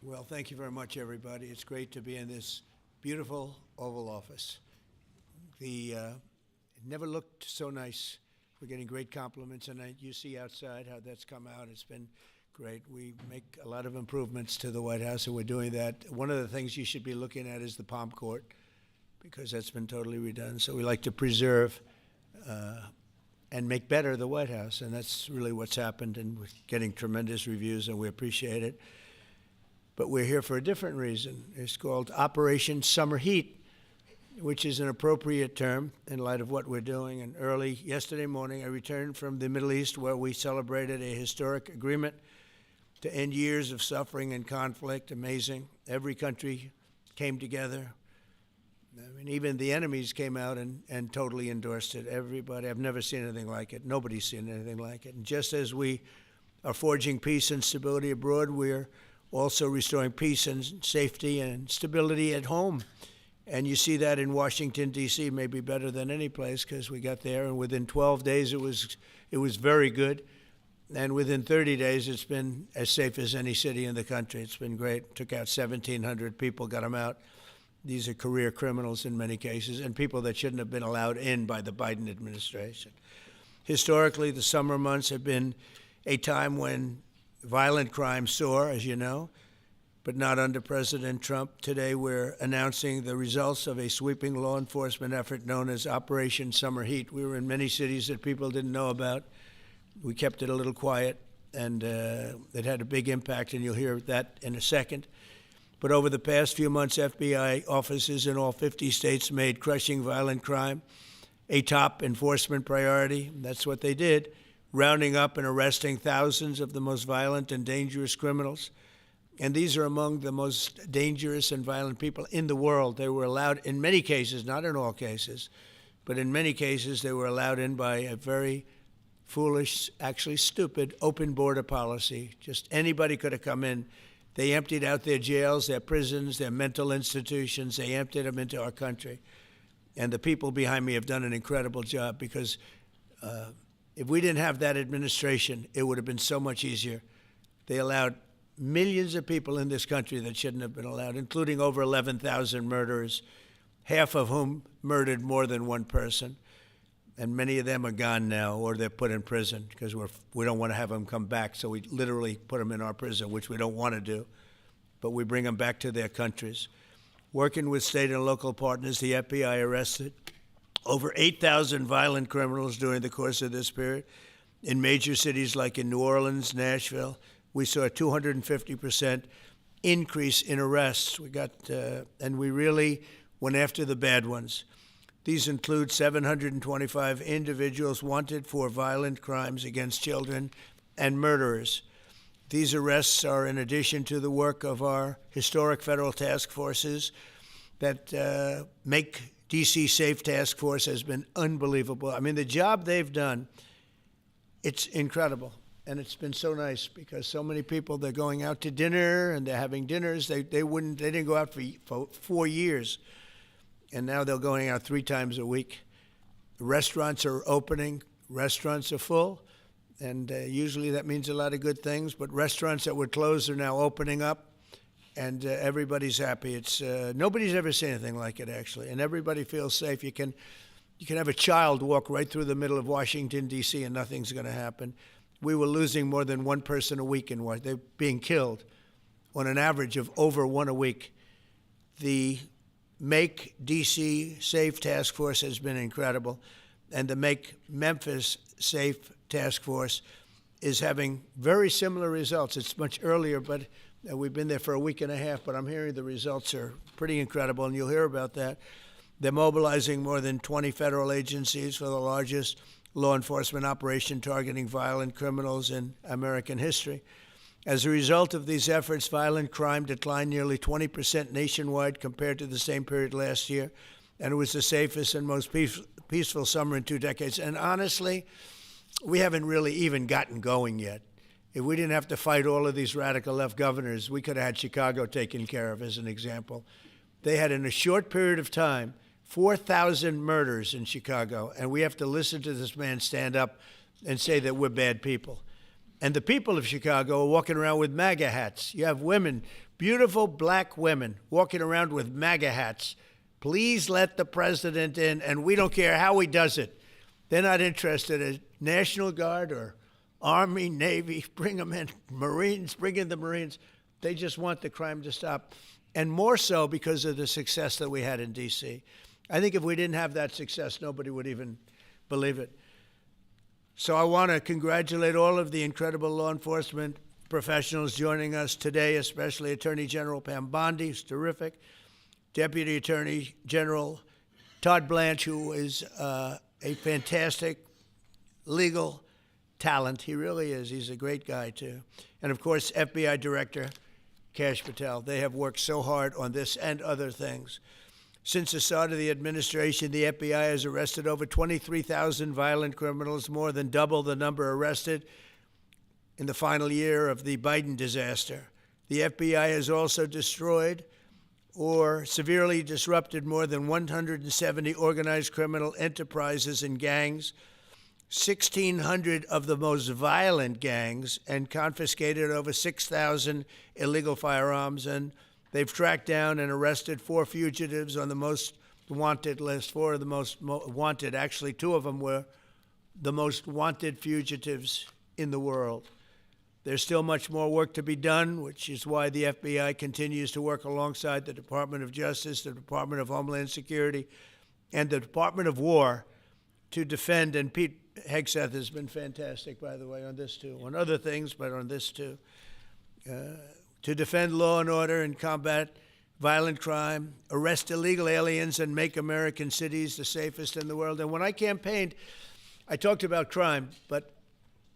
Well, thank you very much, everybody. It's great to be in this beautiful Oval Office. It never looked so nice. We're getting great compliments, and you see outside how that's come out. It's been great. We make a lot of improvements to the White House, and we're doing that. One of the things you should be looking at is the Palm Court, because that's been totally redone. So we like to preserve and make better the White House, and that's really what's happened, and we're getting tremendous reviews, and we appreciate it. But we're here for a different reason. It's called Operation Summer Heat, which is an appropriate term in light of what we're doing. And early yesterday morning, I returned from the Middle East, where we celebrated a historic agreement to end years of suffering and conflict. Amazing. Every country came together. I mean, even the enemies came out and totally endorsed it. Everybody, I've never seen anything like it. Nobody's seen anything like it. And just as we are forging peace and stability abroad, we're also restoring peace and safety and stability at home. And you see that in Washington, D.C., maybe better than any place, because we got there, and within 12 days it was very good. And within 30 days, it's been as safe as any city in the country. It's been great. Took out 1,700 people, got them out. These are career criminals in many cases, and people that shouldn't have been allowed in by the Biden administration. Historically, the summer months have been a time when violent crime soar, as you know, but not under President Trump. Today, we're announcing the results of a sweeping law enforcement effort known as Operation Summer Heat. We were in many cities that people didn't know about. We kept it a little quiet, and it had a big impact, and you'll hear that in a second. But over the past few months, FBI offices in all 50 states made crushing violent crime a top enforcement priority. That's what they did, rounding up and arresting thousands of the most violent and dangerous criminals. And these are among the most dangerous and violent people in the world. They were allowed, in many cases, not in all cases, but in many cases, they were allowed in by a very foolish, actually stupid, open border policy. Just anybody could have come in. They emptied out their jails, their prisons, their mental institutions. They emptied them into our country. And the people behind me have done an incredible job, because if we didn't have that administration, it would have been so much easier. They allowed millions of people in this country that shouldn't have been allowed, including over 11,000 murderers, half of whom murdered more than one person. And many of them are gone now, or they're put in prison, because we don't want to have them come back. So we literally put them in our prison, which we don't want to do. But we bring them back to their countries. Working with state and local partners, the FBI arrested over 8,000 violent criminals during the course of this period. In major cities like in New Orleans, Nashville, we saw a 250% increase in arrests. And we really went after the bad ones. These include 725 individuals wanted for violent crimes against children and murderers. These arrests are in addition to the work of our historic federal task forces that Make D.C. Safe Task Force has been unbelievable. I mean, the job they've done, it's incredible. And it's been so nice, because so many people, they're going out to dinner and they're having dinners. They didn't go out for 4 years. And now they're going out 3 times a week. Restaurants are opening. Restaurants are full. And usually that means a lot of good things. But restaurants that were closed are now opening up. And everybody's happy. It's nobody's ever seen anything like it, actually. And everybody feels safe. You can have a child walk right through the middle of Washington, D.C., and nothing's going to happen. We were losing more than one person a week in Washington. They're being killed on an average of over one a week. The Make D.C. Safe Task Force has been incredible. And the Make Memphis Safe Task Force is having very similar results. It's much earlier, but we've been there for a week and a half, but I'm hearing the results are pretty incredible, and you'll hear about that. They're mobilizing more than 20 federal agencies for the largest law enforcement operation targeting violent criminals in American history. As a result of these efforts, violent crime declined nearly 20% nationwide compared to the same period last year, and it was the safest and most peaceful summer in 2 decades. And honestly, we haven't really even gotten going yet. If we didn't have to fight all of these radical left governors, we could have had Chicago taken care of, as an example. They had, in a short period of time, 4,000 murders in Chicago, and we have to listen to this man stand up and say that we're bad people. And the people of Chicago are walking around with MAGA hats. You have women, beautiful black women, walking around with MAGA hats. Please let the president in, and we don't care how he does it. They're not interested in National Guard or Army, Navy, bring them in, Marines, bring in the Marines. They just want the crime to stop. And more so because of the success that we had in D.C. I think if we didn't have that success, nobody would even believe it. So I want to congratulate all of the incredible law enforcement professionals joining us today, especially Attorney General Pam Bondi, who's terrific, Deputy Attorney General Todd Blanche, who is a fantastic legal talent. He really is. He's a great guy, too. And, of course, FBI Director Kash Patel. They have worked so hard on this and other things. Since the start of the administration, the FBI has arrested over 23,000 violent criminals, more than double the number arrested in the final year of the Biden disaster. The FBI has also destroyed or severely disrupted more than 170 organized criminal enterprises and gangs, 1,600 of the most violent gangs, and confiscated over 6,000 illegal firearms. And they've tracked down and arrested 4 fugitives on the most wanted list, 4 of the most wanted. Actually, 2 of them were the most wanted fugitives in the world. There's still much more work to be done, which is why the FBI continues to work alongside the Department of Justice, the Department of Homeland Security, and the Department of War to defend. And Pete Hegseth has been fantastic, by the way, on this too, on other things, but on this too, to defend law and order and combat violent crime, arrest illegal aliens, and make American cities the safest in the world. And when I campaigned, I talked about crime, but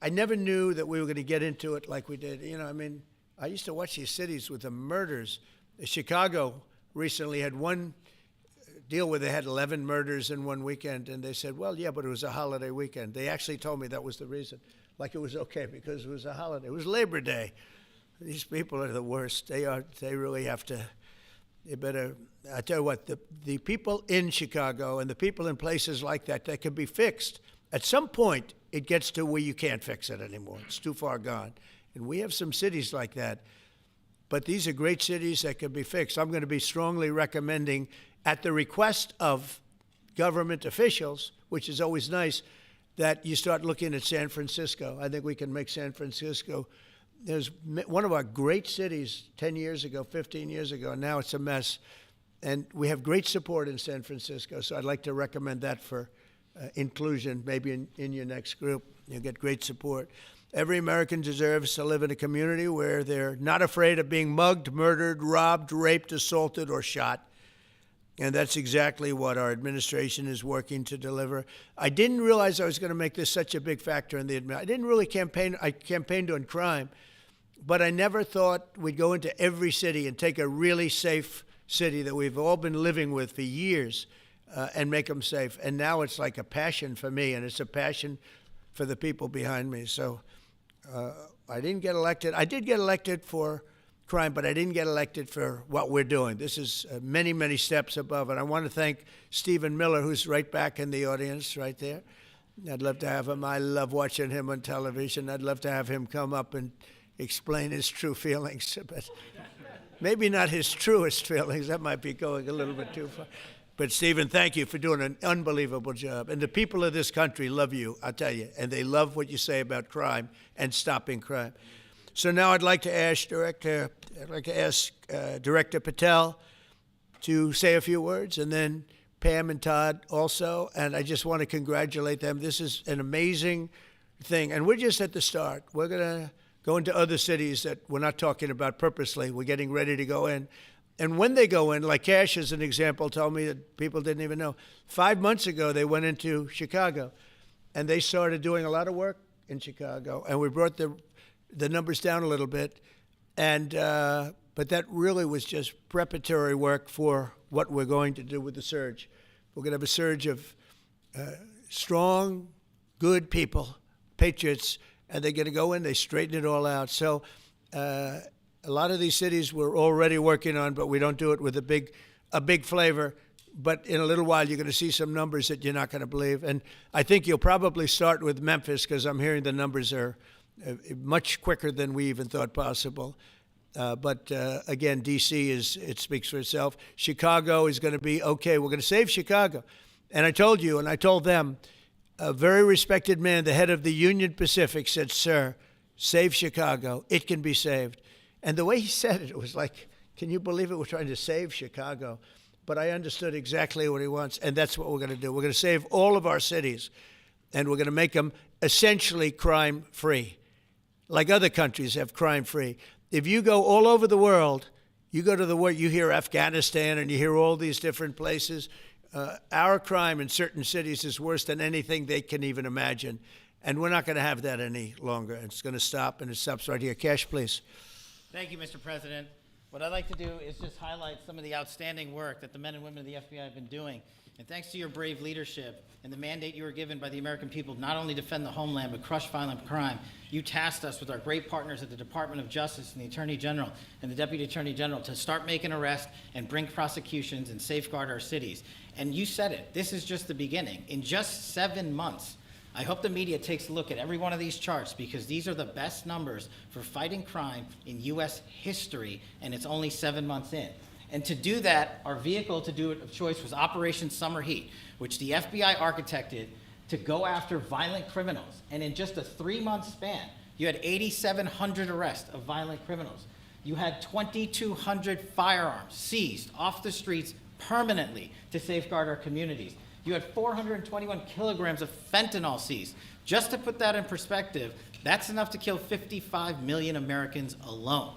I never knew that we were going to get into it like we did. You know, I mean, I used to watch these cities with the murders. Chicago recently had one deal where they had 11 murders in one weekend, and they said, well, yeah, but it was a holiday weekend. They actually told me that was the reason, like it was okay because it was a holiday. It was Labor Day. These people are the worst. They really have to, they better, I tell you what, the people in Chicago and the people in places like that can be fixed. At some point, it gets to where you can't fix it anymore. It's too far gone. And we have some cities like that. But these are great cities that can be fixed. I'm going to be strongly recommending, at the request of government officials, which is always nice, that you start looking at San Francisco. I think we can make San Francisco. There's one of our great cities 10 years ago, 15 years ago, and now it's a mess. And we have great support in San Francisco, so I'd like to recommend that for inclusion, maybe in your next group. You'll get great support. Every American deserves to live in a community where they're not afraid of being mugged, murdered, robbed, raped, assaulted, or shot. And that's exactly what our administration is working to deliver. I didn't realize I was going to make this such a big factor in the administration. I didn't really campaign. I campaigned on crime, but I never thought we'd go into every city and take a really safe city that we've all been living with for years and make them safe. And now it's like a passion for me, and it's a passion for the people behind me. So I didn't get elected. I did get elected for crime, but I didn't get elected for what we're doing. This is many, many steps above. And I want to thank Stephen Miller, who's right back in the audience right there. I'd love to have him. I love watching him on television. I'd love to have him come up and explain his true feelings. But maybe not his truest feelings. That might be going a little bit too far. But, Stephen, thank you for doing an unbelievable job. And the people of this country love you, I'll tell you. And they love what you say about crime and stopping crime. So now I'd like to ask Director Patel to say a few words, and then Pam and Todd also. And I just want to congratulate them. This is an amazing thing. And we're just at the start. We're going to go into other cities that we're not talking about purposely. We're getting ready to go in. And when they go in, like Kash as an example told me that people didn't even know. 5 months ago, they went into Chicago, and they started doing a lot of work in Chicago. And we brought the numbers down a little bit. And but that really was just preparatory work for what we're going to do with the surge. We're going to have a surge of strong, good people, patriots, and they're going to go in, they straighten it all out. So a lot of these cities we're already working on, but we don't do it with a big flavor. But in a little while, you're going to see some numbers that you're not going to believe. And I think you'll probably start with Memphis, because I'm hearing the numbers are much quicker than we even thought possible. But again, D.C. it speaks for itself. Chicago is going to be okay. We're going to save Chicago. And I told you, and I told them, a very respected man, the head of the Union Pacific, said, "Sir, save Chicago. It can be saved." And the way he said it, it was like, can you believe it? We're trying to save Chicago. But I understood exactly what he wants, and that's what we're going to do. We're going to save all of our cities, and we're going to make them essentially crime-free, like other countries have crime-free. If you go all over the world, you go to the world, you hear Afghanistan and you hear all these different places. Our crime in certain cities is worse than anything they can even imagine. And we're not going to have that any longer. It's going to stop, and it stops right here. Kash, please. Thank you, Mr. President. What I'd like to do is just highlight some of the outstanding work that the men and women of the FBI have been doing. And thanks to your brave leadership and the mandate you were given by the American people, not only defend the homeland, but crush violent crime, you tasked us with our great partners at the Department of Justice and the Attorney General and the Deputy Attorney General to start making arrests and bring prosecutions and safeguard our cities. And you said it, this is just the beginning. In just 7 months, I hope the media takes a look at every one of these charts, because these are the best numbers for fighting crime in U.S. history, and it's only 7 months in. And to do that, our vehicle to do it of choice was Operation Summer Heat, which the FBI architected to go after violent criminals. And in just a 3-month span, you had 8,700 arrests of violent criminals. You had 2,200 firearms seized off the streets permanently to safeguard our communities. You had 421 kilograms of fentanyl seized. Just to put that in perspective, that's enough to kill 55 million Americans alone.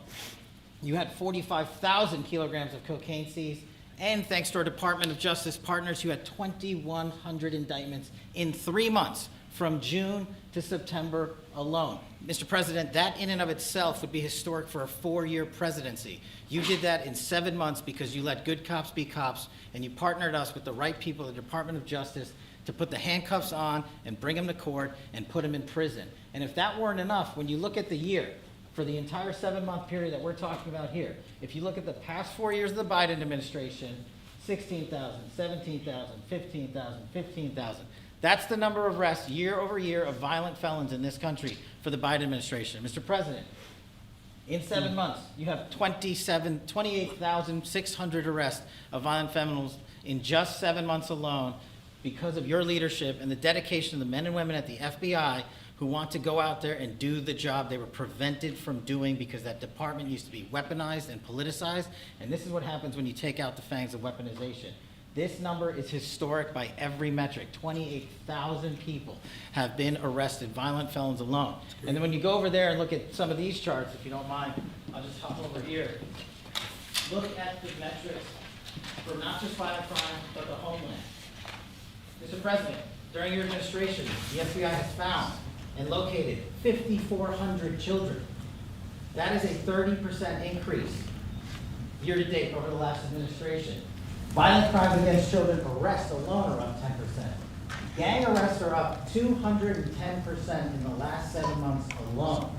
You had 45,000 kilograms of cocaine seized, and thanks to our Department of Justice partners, you had 2,100 indictments in 3 months, from June to September alone. Mr. President, that in and of itself would be historic for a 4-year presidency. You did that in 7 months because you let good cops be cops, and you partnered us with the right people at the Department of Justice to put the handcuffs on and bring them to court and put them in prison. And if that weren't enough, when you look at the year, for the entire 7-month period that we're talking about here, if you look at the past 4 years of the Biden administration, 16,000, 17,000, 15,000, 15,000. That's the number of arrests year over year of violent felons in this country for the Biden administration. Mr. President, in 7 months, you have 28,600 arrests of violent felons in just 7 months alone, because of your leadership and the dedication of the men and women at the FBI who want to go out there and do the job they were prevented from doing, because that department used to be weaponized and politicized. And this is what happens when you take out the fangs of weaponization. This number is historic by every metric. 28,000 people have been arrested, violent felons alone. And then when you go over there and look at some of these charts, if you don't mind, I'll just hop over here. Look at the metrics for not just violent crime, but the homeland. Mr. President, during your administration, the FBI has found and located 5,400 children. That is a 30% increase year to date over the last administration. Violent crimes against children arrests alone are up 10%. Gang arrests are up 210% in the last 7 months alone.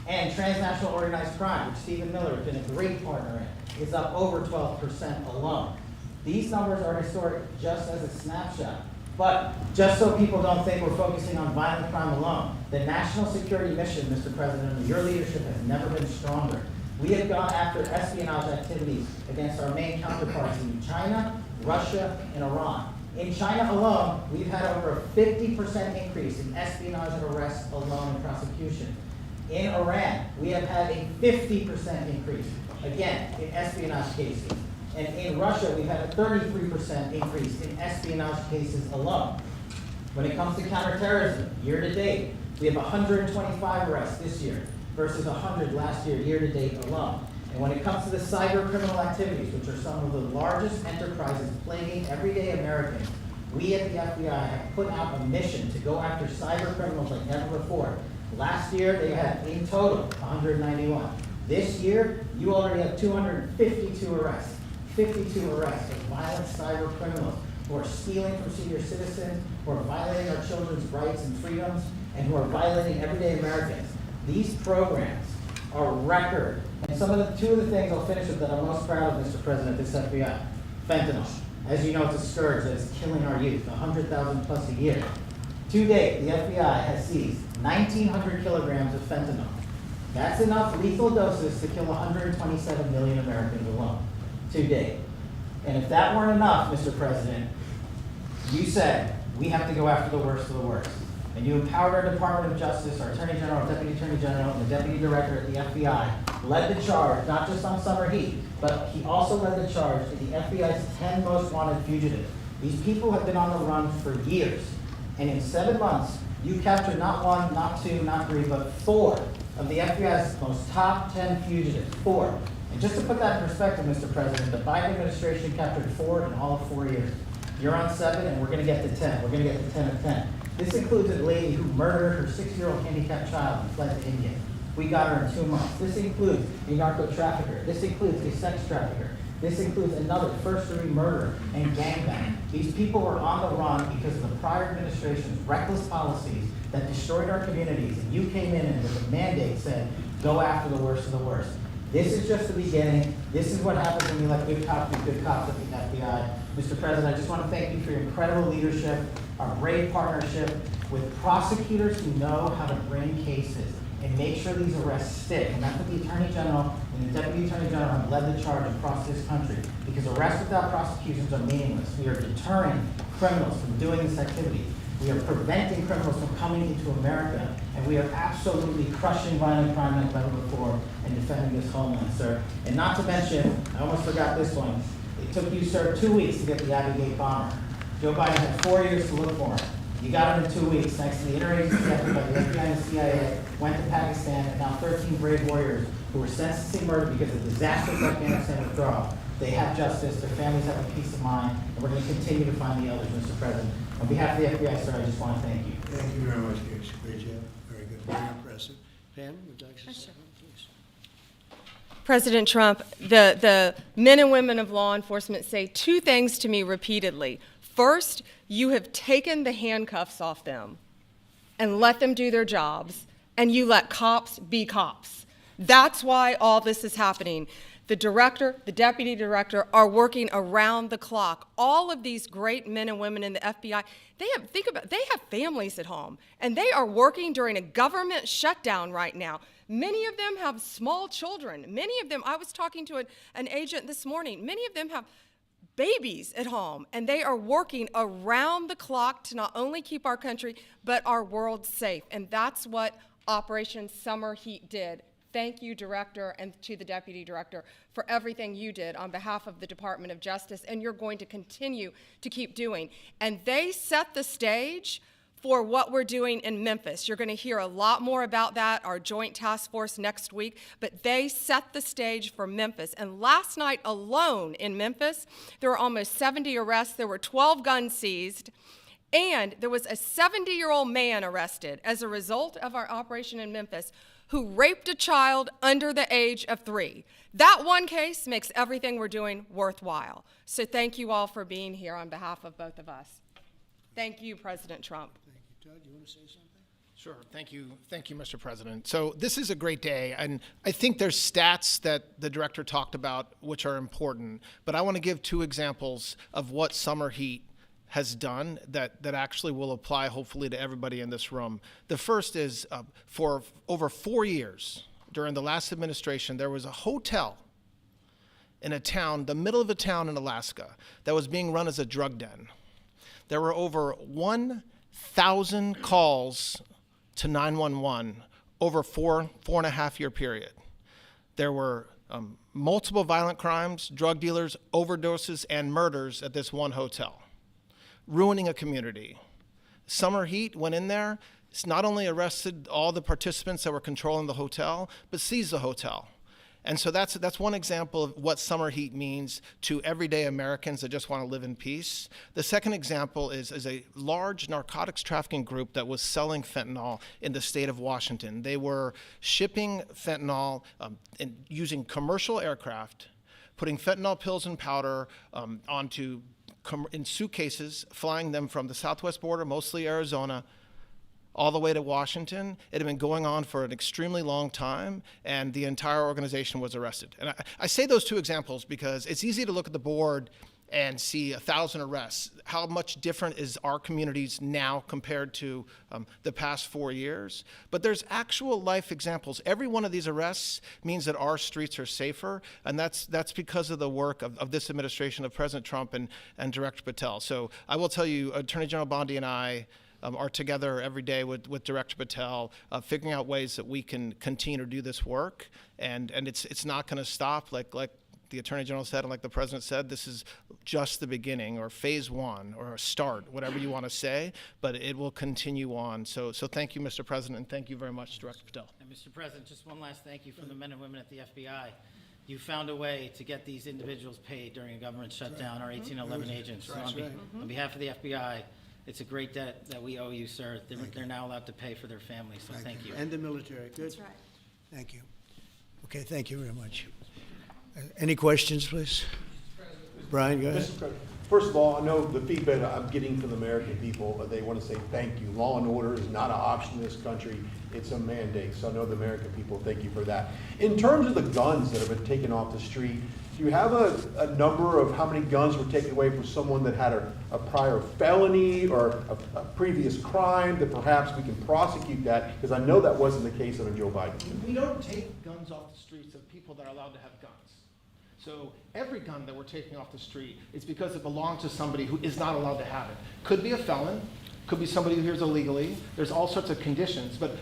And transnational organized crime, which Stephen Miller has been a great partner in, is up over 12% alone. These numbers are historic just as a snapshot. But just so people don't think we're focusing on violent crime alone, the national security mission, Mr. President, under your leadership has never been stronger. We have gone after espionage activities against our main counterparts in China, Russia, and Iran. In China alone, we've had over a 50% increase in espionage arrests alone in prosecution. In Iran, we have had a 50% increase, again, in espionage cases. And in Russia, we've had a 33% increase in espionage cases alone. When it comes to counterterrorism, year to date, we have 125 arrests this year versus 100 last year, year to date alone. And when it comes to the cyber criminal activities, which are some of the largest enterprises plaguing everyday Americans, we at the FBI have put out a mission to go after cyber criminals like never before. Last year, they had in total 191. This year, you already have 252 arrests. 52 arrests of violent cyber criminals who are stealing from senior citizens, who are violating our children's rights and freedoms, and who are violating everyday Americans. These programs are record. And two of the things I'll finish with that I'm most proud of, Mr. President, this FBI. Fentanyl. As you know, it's a scourge that is killing our youth, 100,000 plus a year. To date, the FBI has seized 1,900 kilograms of fentanyl. That's enough lethal doses to kill 127 million Americans alone, to date. And if that weren't enough, Mr. President, you said we have to go after the worst of the worst. And you empowered our Department of Justice, our Attorney General, our Deputy Attorney General, and the Deputy Director at the FBI led the charge, not just on summer heat, but he also led the charge to the FBI's 10 most wanted fugitives. These people have been on the run for years. And in 7 months, you captured not one, not two, not three, but 4 of the FBI's most top 10 fugitives. 4. And just to put that in perspective, Mr. President, the Biden administration captured 4 in all of 4 years. You're on 7, and we're going to get to 10. We're going to get to 10 of 10. This includes a lady who murdered her 6-year-old handicapped child and fled to India. We got her in 2 months. This includes a narco trafficker. This includes a sex trafficker. This includes another first-degree murderer and gangbang. These people were on the run because of the prior administration's reckless policies that destroyed our communities. And you came in and with a mandate said, go after the worst of the worst. This is just the beginning. This is what happens when you let good cops be good cops at the FBI. Mr. President, I just want to thank you for your incredible leadership, our brave partnership with prosecutors who know how to bring cases and make sure these arrests stick. And that's what the Attorney General and the Deputy Attorney General have led the charge across this country. Because arrests without prosecutions are meaningless. We are deterring criminals from doing this activity. We are preventing criminals from coming into America. And we are absolutely crushing violent crime like never before and defending this homeland, sir. And not to mention, I almost forgot this one. It took you, sir, 2 weeks to get the Abbey Gate bomber. Joe Biden had 4 years to look for him. You got him in 2 weeks, thanks to the interagency effort by the FBI and the CIA, went to Pakistan, and now 13 brave warriors who were sentenced to murder because of disastrous Afghanistan withdrawal. They have justice, their families have a peace of mind, and we're going to continue to find the others, Mr. President. On behalf of the FBI, sir, I just want to thank you. Thank you very much, Gage. Great job. Very good. Very impressive. Pam, would you like to say something, please? President Trump, the men and women of law enforcement say 2 things to me repeatedly. First, you have taken the handcuffs off them and let them do their jobs, and you let cops be cops. That's why all this is happening. The director, the deputy director are working around the clock. All of these great men and women in the FBI, they have families at home, and they are working during a government shutdown right now. Many of them have small children. Many of them, I was talking to an agent this morning, many of them have babies at home, and they are working around the clock to not only keep our country, but our world safe. And that's what Operation Summer Heat did. Thank you, Director, and to the Deputy Director for everything you did on behalf of the Department of Justice, and you're going to continue to keep doing. And they set the stage for what we're doing in Memphis. You're going to hear a lot more about that, our joint task force next week, but they set the stage for Memphis. And last night alone in Memphis, there were almost 70 arrests. There were 12 guns seized, and there was a 70-year-old man arrested as a result of our operation in Memphis who raped a child under the age of 3. That one case makes everything we're doing worthwhile. So thank you all for being here on behalf of both of us. Thank you, President Trump. Thank you. Todd, do you want to say something? Sure. Thank you, Mr. President. So this is a great day, and I think there's stats that the director talked about which are important, but I want to give 2 examples of what summer heat has done that actually will apply hopefully to everybody in this room. The first is for over 4 years during the last administration, there was a hotel in a town, the middle of a town in Alaska, that was being run as a drug den. There were over 1,000 calls to 911 over 4.5 year period. There were multiple violent crimes, drug dealers, overdoses, and murders at this one hotel, ruining a community. Summer Heat went in there. It's not only arrested all the participants that were controlling the hotel, but seized the hotel. And so that's one example of what summer heat means to everyday Americans that just want to live in peace. The second example is a large narcotics trafficking group that was selling fentanyl in the state of Washington. They were shipping fentanyl and using commercial aircraft, putting fentanyl pills and powder in suitcases, flying them from the southwest border, mostly Arizona, all the way to Washington. It had been going on for an extremely long time, and the entire organization was arrested. And I say those 2 examples because it's easy to look at the board and see 1,000 arrests, how much different is our communities now compared to the past 4 years? But there's actual life examples. Every one of these arrests means that our streets are safer, and that's because of the work of this administration, of President Trump and Director Patel. So I will tell you, Attorney General Bondi and I are together every day with Director Patel, figuring out ways that we can continue to do this work, and it's not going to stop. Like the Attorney General said, and like the President said, this is just the beginning, or phase one, or a start, whatever you want to say, but it will continue on. So thank you, Mr. President, and thank you very much, Director Patel. And Mr. President, just one last thank you from the men and women at the FBI. You found a way to get these individuals paid during a government shutdown, our 1811 agents. So on behalf of the FBI, it's a great debt that we owe you, sir. They're now allowed to pay for their families, so thank you. And the military. Good. That's right. Thank you. Okay, thank you very much. Any questions, please? Brian, go ahead. Mr. President, first of all, I know the feedback I'm getting from the American people, they want to say thank you. Law and order is not an option in this country. It's a mandate. So I know the American people thank you for that. In terms of the guns that have been taken off the street, do you have a number of how many guns were taken away from someone that had a prior felony or a previous crime that perhaps we can prosecute that? Because I know that wasn't the case under Joe Biden. We don't take guns off the streets of people that are allowed to have guns. So every gun that we're taking off the street is because it belongs to somebody who is not allowed to have it. Could be a felon, could be somebody who hears illegally. There's all sorts of conditions. But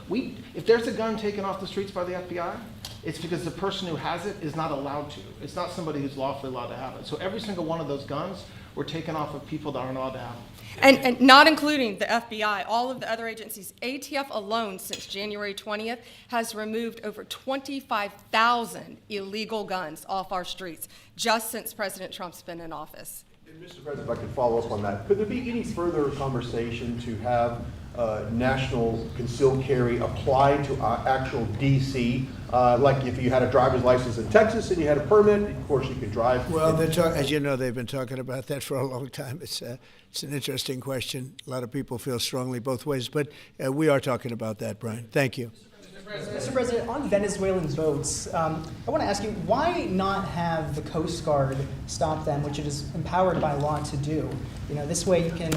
if there's a gun taken off the streets by the FBI, it's because the person who has it is not allowed to. It's not somebody who's lawfully allowed to have it. So every single one of those guns were taken off of people that aren't allowed to have them. And not including the FBI, all of the other agencies. ATF alone, since January 20th, has removed over 25,000 illegal guns off our streets, just since President Trump's been in office. And Mr. President, if I could follow up on that, could there be any further conversation to have national concealed carry apply to actual DC? Like if you had a driver's license in Texas and you had a permit, of course you could drive. Well, as you know, they've been talking about that for a long time. It's an interesting question. A lot of people feel strongly both ways, but we are talking about that, Brian. Thank you. Mr. President, on Venezuelan boats, I want to ask you, why not have the Coast Guard stop them, which it is empowered by law to do? You know, this way you can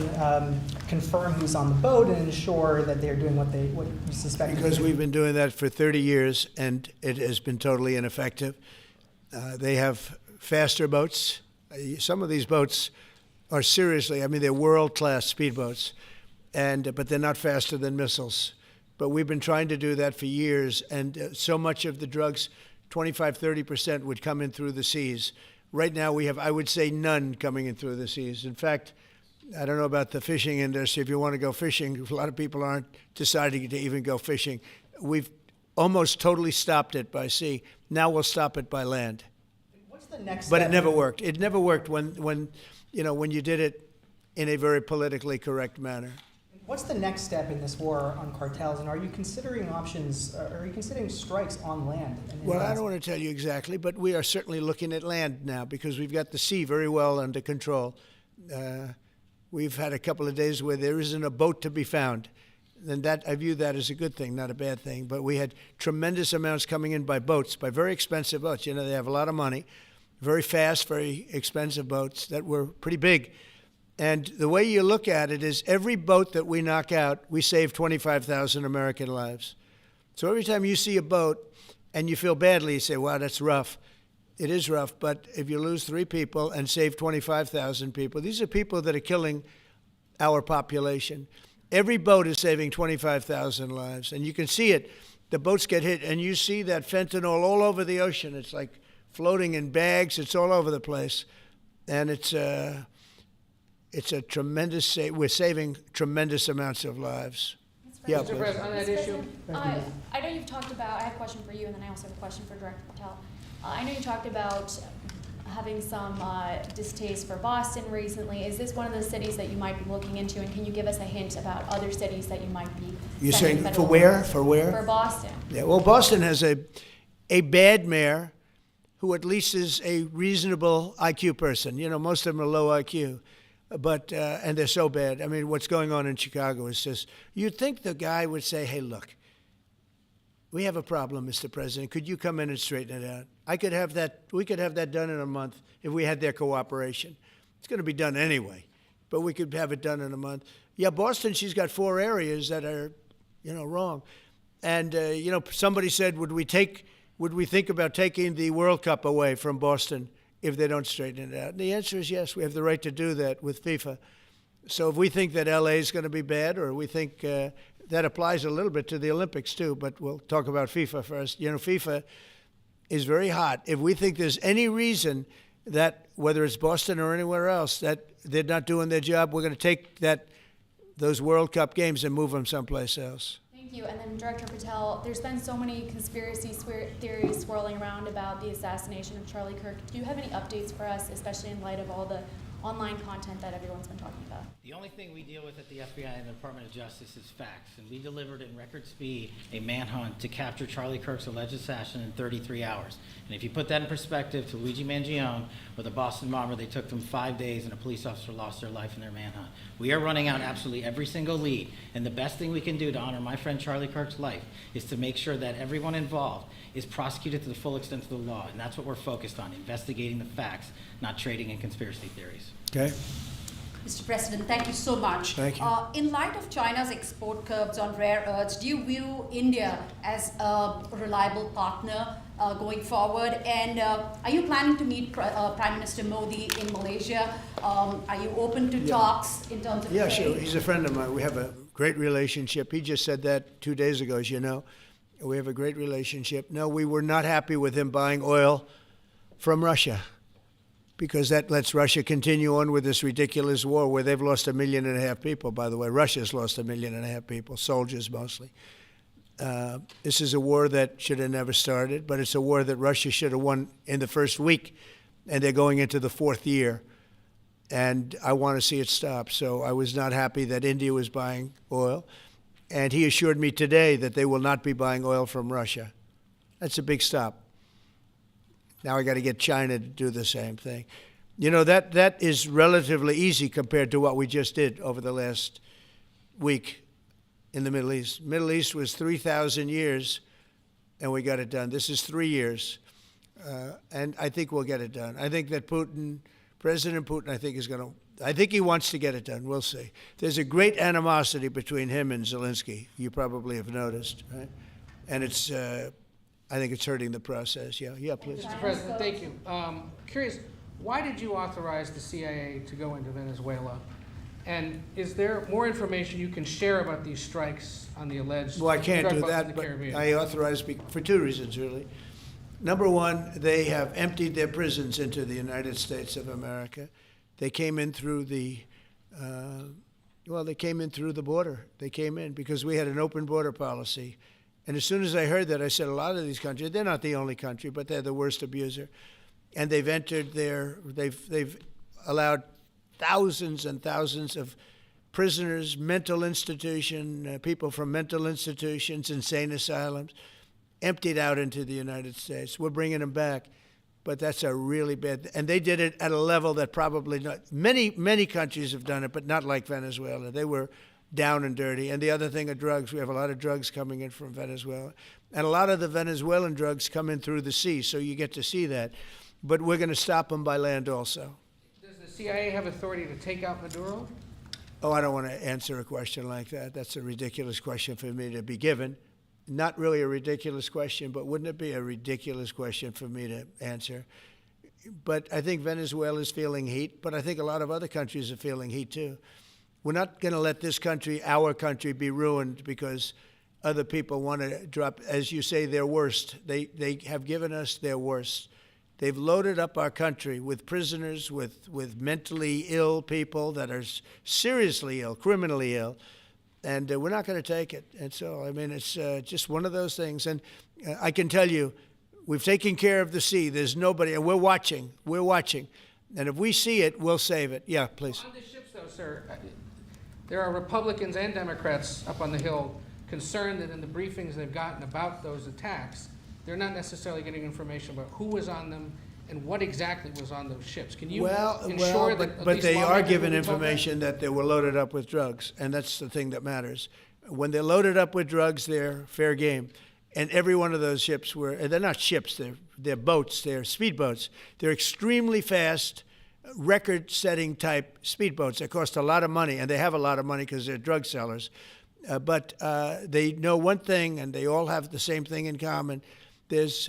confirm who's on the boat and ensure that they're doing what you suspect. Because we've been doing that for 30 years, and it has been totally ineffective. They have faster boats. Some of these boats are seriously, they're world-class speedboats, but they're not faster than missiles. But we've been trying to do that for years, and so much of the drugs, 25-30%, would come in through the seas. Right now we have, I would say, none coming in through the seas. In fact, I don't know about the fishing industry. If you want to go fishing, a lot of people aren't deciding to even go fishing. We've almost totally stopped it by sea. Now we'll stop it by land. What's the next But step? it never worked. It never worked when you did it in a very politically correct manner. What's the next step in this war on cartels, and are you considering options, are you considering strikes on land? Well, I don't want to tell you exactly, but we are certainly looking at land now because we've got the sea very well under control. We've had a couple of days where there isn't a boat to be found. And that, I view that as a good thing, not a bad thing. But we had tremendous amounts coming in by boats, by very expensive boats. You know, they have a lot of money, very fast, very expensive boats that were pretty big. And the way you look at it is every boat that we knock out, we save 25,000 American lives. So every time you see a boat and you feel badly, you say, wow, that's rough. It is rough, but if you lose 3 people and save 25,000 people, these are people that are killing our population. Every boat is saving 25,000 lives, and you can see it. The boats get hit, and you see that fentanyl all over the ocean. It's like floating in bags. It's all over the place, and it's a tremendous. We're saving tremendous amounts of lives. Yeah, Mr. please. President, on that issue. I know you've talked about, I have a question for you, and then I also have a question for Director Patel. I know you talked about having some distaste for Boston recently. Is this one of those cities that you might be looking into, and can you give us a hint about other cities that you might be You're sending saying federal for where? funds? For where? For Boston. Yeah, well, Boston has a bad mayor who at least is a reasonable IQ person. You know, most of them are low IQ, but and they're so bad. I mean, what's going on in Chicago is just, you'd think the guy would say, hey, look, we have a problem, Mr. President. Could you come in and straighten it out? We could have that done in a month if we had their cooperation. It's going to be done anyway, but we could have it done in a month. Yeah, Boston, she's got 4 areas that are, wrong. And, somebody said, would we think about taking the World Cup away from Boston if they don't straighten it out? And the answer is yes. We have the right to do that with FIFA. So if we think that LA is going to be bad, or we think that applies a little bit to the Olympics too, but we'll talk about FIFA first. FIFA is very hot. If we think there's any reason that, whether it's Boston or anywhere else, that they're not doing their job, we're going to take those World Cup games and move them someplace else. Thank you. And then Director Patel, there's been so many conspiracy theories swirling around about the assassination of Charlie Kirk. Do you have any updates for us, especially in light of all the online content that everyone's been talking about? The only thing we deal with at the FBI and the Department of Justice is facts, and we delivered in record speed a manhunt to capture Charlie Kirk's alleged assassin in 33 hours. And if you put that in perspective to Luigi Mangione or the Boston bomber, they took them 5 days and a police officer lost their life in their manhunt. We are running out absolutely every single lead, and the best thing we can do to honor my friend Charlie Kirk's life is to make sure that everyone involved is prosecuted to the full extent of the law, and that's what we're focused on, investigating the facts, not trading in conspiracy theories. Okay? Mr. President, thank you so much. Thank you. In light of China's export curbs on rare earths, do you view India as a reliable partner going forward? And are you planning to meet Prime Minister Modi in Malaysia? Are you open to talks in terms of Yeah, trade? sure. He's a friend of mine. We have a great relationship. He just said that 2 days ago, as you know. We have a great relationship. No, we were not happy with him buying oil from Russia, because that lets Russia continue on with this ridiculous war where they've lost 1.5 million people, by the way. Russia's lost 1.5 million people, soldiers mostly. This is a war that should have never started, but it's a war that Russia should have won in the first week, and they're going into the 4th year. And I want to see it stop. So I was not happy that India was buying oil. And he assured me today that they will not be buying oil from Russia. That's a big stop. Now I got to get China to do the same thing. That is relatively easy compared to what we just did over the last week in the Middle East. Middle East was 3,000 years, and we got it done. This is 3 years, and I think we'll get it done. I think that President Putin, I think he wants to get it done. We'll see. There's a great animosity between him and Zelensky. You probably have noticed, right? And I think it's hurting the process. Yeah, please. Mr. President, thank you. Curious, why did you authorize the CIA to go into Venezuela? And is there more information you can share about these strikes on the alleged Well, I can't drug do busts in that, the but Caribbean? I authorized for 2 reasons, really. Number one, they have emptied their prisons into the United States of America. They came in through the border. They came in because we had an open border policy. And as soon as I heard that, I said, a lot of these countries, they're not the only country, but they're the worst abuser. And they've they've allowed thousands and thousands of prisoners, people from mental institutions, insane asylums, emptied out into the United States. We're bringing them back. But that's a really bad, and they did it at a level that probably many countries have done it, but not like Venezuela. They were down and dirty. And the other thing are drugs. We have a lot of drugs coming in from Venezuela. And a lot of the Venezuelan drugs come in through the sea, so you get to see that. But we're going to stop them by land also. Does the CIA have authority to take out Maduro? Oh, I don't want to answer a question like that. That's a ridiculous question for me to be given. Not really a ridiculous question, but wouldn't it be a ridiculous question for me to answer? But I think Venezuela is feeling heat, but I think a lot of other countries are feeling heat too. We're not going to let this country, our country, be ruined because other people want to drop, as you say, their worst. They have given us their worst. They've loaded up our country with prisoners, with mentally ill people that are seriously ill, criminally ill. And we're not going to take it. And so, it's just one of those things. And I can tell you, we've taken care of the sea. There's nobody, and we're watching. We're watching. And if we see it, we'll save it. Yeah, please. On the ships, though, sir, there are Republicans and Democrats up on the Hill concerned that in the briefings they've gotten about those attacks, they're not necessarily getting information about who was on them and what exactly was on those ships. Can you ensure that at but least they are lawmakers given will be told that? information that they were loaded up with drugs, and that's the thing that matters. When they're loaded up with drugs, they're fair game. And every one of those ships they're not ships, they're boats, they're speedboats. They're extremely fast, record-setting type speedboats that cost a lot of money, and they have a lot of money because they're drug sellers. But they know one thing, and they all have the same thing in common. There's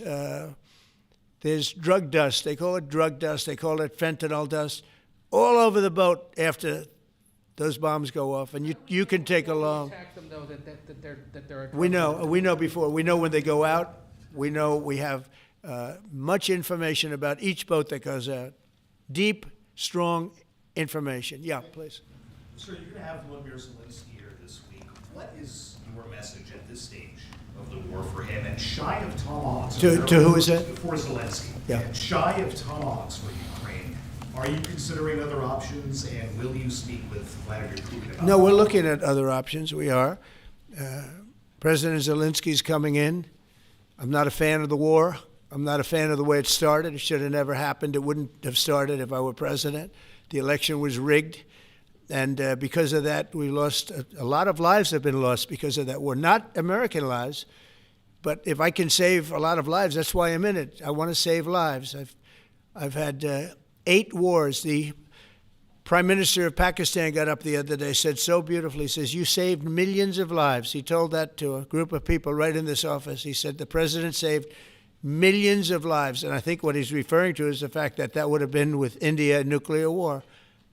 drug dust. They call it drug dust. They call it fentanyl dust all over the boat after those bombs go off. And you can take along. Attack them though that they're a drug We know before. We know when they go out. We know we have much information about each boat that goes out. Deep, strong information. Yeah, please. Sir, you're going to have Vladimir Zelensky here this week. What is your message at this stage of the war for him? And shy of tomahawks. To who is that? For Zelensky. Yeah. And shy of tomahawks for Ukraine. Are you considering other options, and will you speak with Vladimir Putin about No, that? we're looking at other options. We are. President Zelensky's coming in. I'm not a fan of the war. I'm not a fan of the way it started. It should have never happened. It wouldn't have started if I were president. The election was rigged. And because of that, we lost a lot of lives have been lost because of that war. Not American lives, but if I can save a lot of lives, that's why I'm in it. I want to save lives. I've had 8 wars. The Prime Minister of Pakistan got up the other day, said so beautifully, says, you saved millions of lives. He told that to a group of people right in this office. He said the president saved millions of lives. And I think what he's referring to is the fact that that would have been with India, a nuclear war.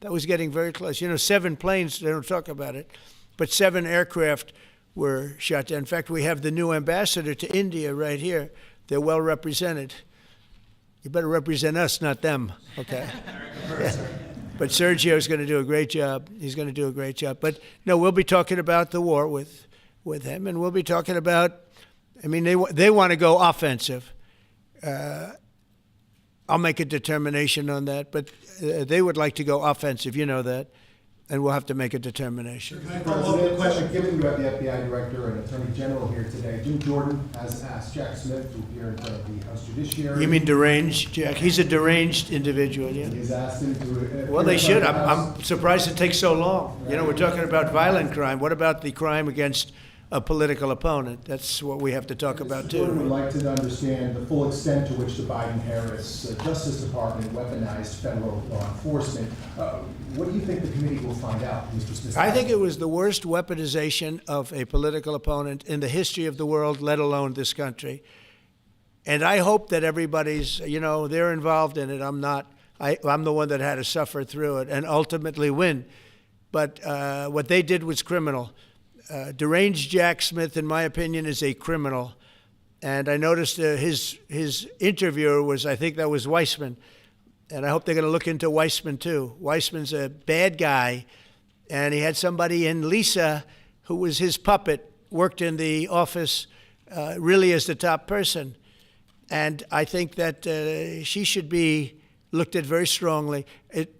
That was getting very close. 7 planes, they don't talk about it, but 7 aircraft were shot down. In fact, we have the new ambassador to India right here. They're well represented. You better represent us, not them, okay? But Sergio's going to do a great job. He's going to do a great job. But no, we'll be talking about the war with him, and we'll be talking about, they want to go offensive. I'll make a determination on that, but they would like to go offensive, you know that, and we'll have to make a determination. Can I follow up the question? Given you have the FBI Director and Attorney General here today, Jim Jordan has asked Jack Smith to appear in front of the House Judiciary. You mean deranged, Jack? He's a deranged individual, yeah. He's asked him to Well, they should. I'm surprised it takes so long. We're talking about violent crime. What about the crime against a political opponent? That's what we have to talk about, Jordan would too. like to understand the full extent to which the Biden-Harris Justice Department weaponized federal law enforcement. What do you think the committee will find out, Mr. Smith? I think it was the worst weaponization of a political opponent in the history of the world, let alone this country. And I hope that everybody's, they're involved in it. I'm not. I'm the one that had to suffer through it and ultimately win. But what they did was criminal. Deranged Jack Smith, in my opinion, is a criminal. And I noticed his interviewer was, I think that was Weissman. And I hope they're going to look into Weissman, too. Weissman's a bad guy. And he had somebody in Lisa, who was his puppet, worked in the office really as the top person. And I think that she should be looked at very strongly.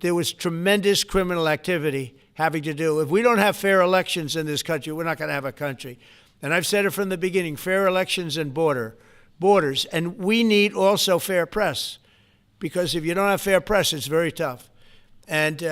There was tremendous criminal activity having to do. If we don't have fair elections in this country, we're not going to have a country. And I've said it from the beginning, fair elections and borders. And we need also fair press, because if you don't have fair press, it's very tough. And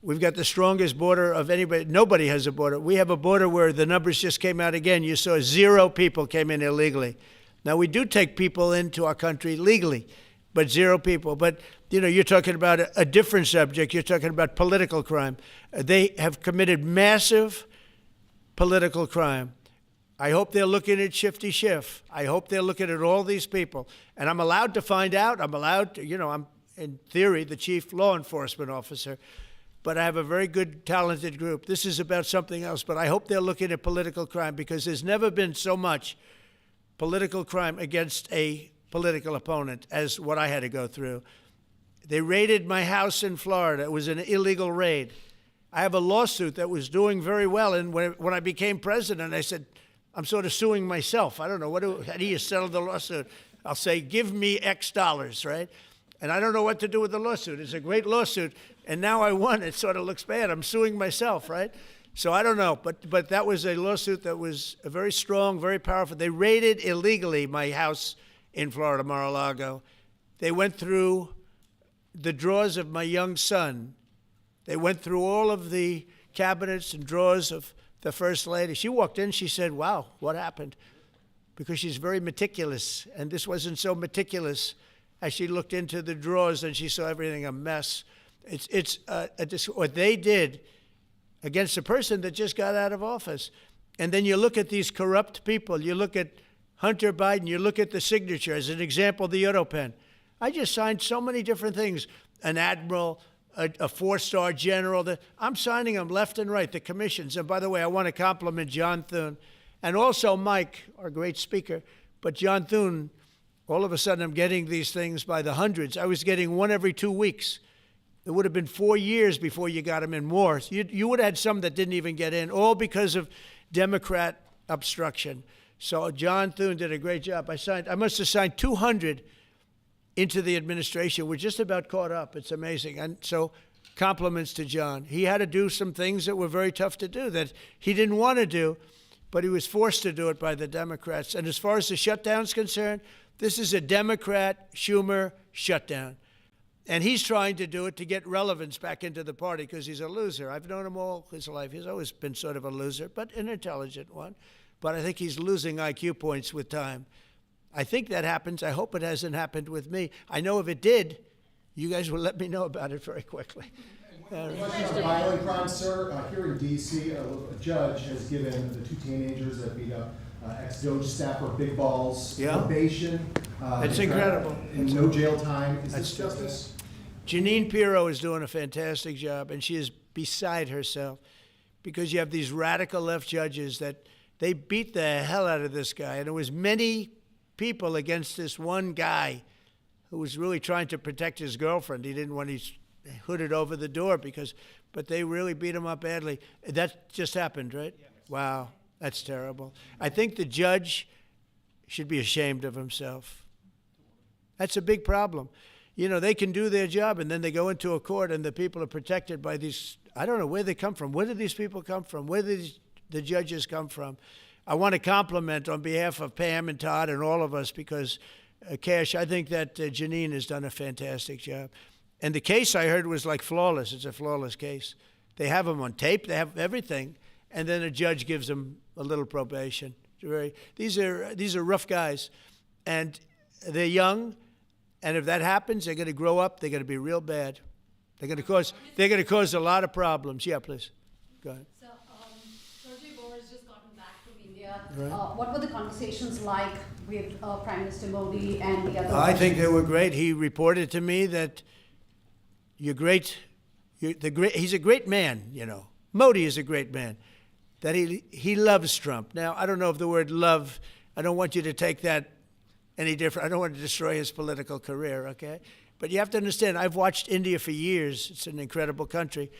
we've got the strongest border of anybody. Nobody has a border. We have a border where the numbers just came out again. You saw 0 people came in illegally. Now, we do take people into our country legally, but 0 people. But, you're talking about a different subject. You're talking about political crime. They have committed massive political crime. I hope they're looking at Shifty Schiff. I hope they're looking at all these people. And I'm allowed to find out. I'm allowed to, I'm, in theory, the chief law enforcement officer. But I have a very good, talented group. This is about something else. But I hope they're looking at political crime, because there's never been so much political crime against a political opponent as what I had to go through. They raided my house in Florida. It was an illegal raid. I have a lawsuit that was doing very well. And when I became president, I said, I'm sort of suing myself. I don't know. How do you settle the lawsuit? I'll say, give me X dollars, right? And I don't know what to do with the lawsuit. It's a great lawsuit. And now I won. It sort of looks bad. I'm suing myself, right? So I don't know. But that was a lawsuit that was very strong, very powerful. They raided illegally my house in Florida, Mar-a-Lago. They went through the drawers of my young son. They went through all of the cabinets and drawers of the First Lady. She walked in, she said, wow, what happened? Because she's very meticulous, and this wasn't so meticulous as she looked into the drawers and she saw everything a mess. What they did against a person that just got out of office. And then you look at these corrupt people. You look at Hunter Biden. You look at the signature. As an example, the auto pen. I just signed so many different things. An admiral, a four-star general. I'm signing them left and right, the commissions. And by the way, I want to compliment John Thune and also Mike, our great speaker. But John Thune, all of a sudden I'm getting these things by the hundreds. I was getting one every 2 weeks. It would have been 4 years before you got them in more. You would have had some that didn't even get in, all because of Democrat obstruction. So John Thune did a great job. I must have signed 200 into the administration. We're just about caught up. It's amazing. And so compliments to John. He had to do some things that were very tough to do that he didn't want to do, but he was forced to do it by the Democrats. And as far as the shutdown's concerned, this is a Democrat Schumer shutdown. And he's trying to do it to get relevance back into the party because he's a loser. I've known him all his life. He's always been sort of a loser, but an intelligent one. But I think he's losing IQ points with time. I think that happens. I hope it hasn't happened with me. I know if it did, you guys will let me know about it very quickly. Question on violent crime, sir. Here in D.C., a judge has given the two teenagers that beat up ex-Doge staffer Big Balls probation. It's incredible. And no jail time. Is this justice? Jeanine Pirro is doing a fantastic job, and she is beside herself because you have these radical left judges that they beat the hell out of this guy. And there was many people against this one guy who was really trying to protect his girlfriend. He didn't want his hooded over the door but they really beat him up badly. That just happened, right? Yeah. Wow, that's terrible. I think the judge should be ashamed of himself. That's a big problem. You know, they can do their job, and then they go into a court, and the people are protected by these, I don't know where they come from. Where do these people come from? Where do the judges come from? I want to compliment on behalf of Pam and Todd and all of us because, Kash, I think that Jeanine has done a fantastic job. And the case I heard was like flawless. It's a flawless case. They have them on tape. They have everything. And then a judge gives them a little probation. These are rough guys. And they're young. And if that happens, they're going to grow up. They're going to be real bad. They're going to cause a lot of problems. Yeah, please. Go ahead. So, Sergey Boris just gotten back from India. Right. What were the conversations like with Prime Minister Modi and the other? I think they were great. He reported to me that he's a great man, you know. Modi is a great man. That he loves Trump. Now, I don't know if the word love, I don't want you to take that any different. I don't want to destroy his political career, okay? But you have to understand, I've watched India for years. It's an incredible country.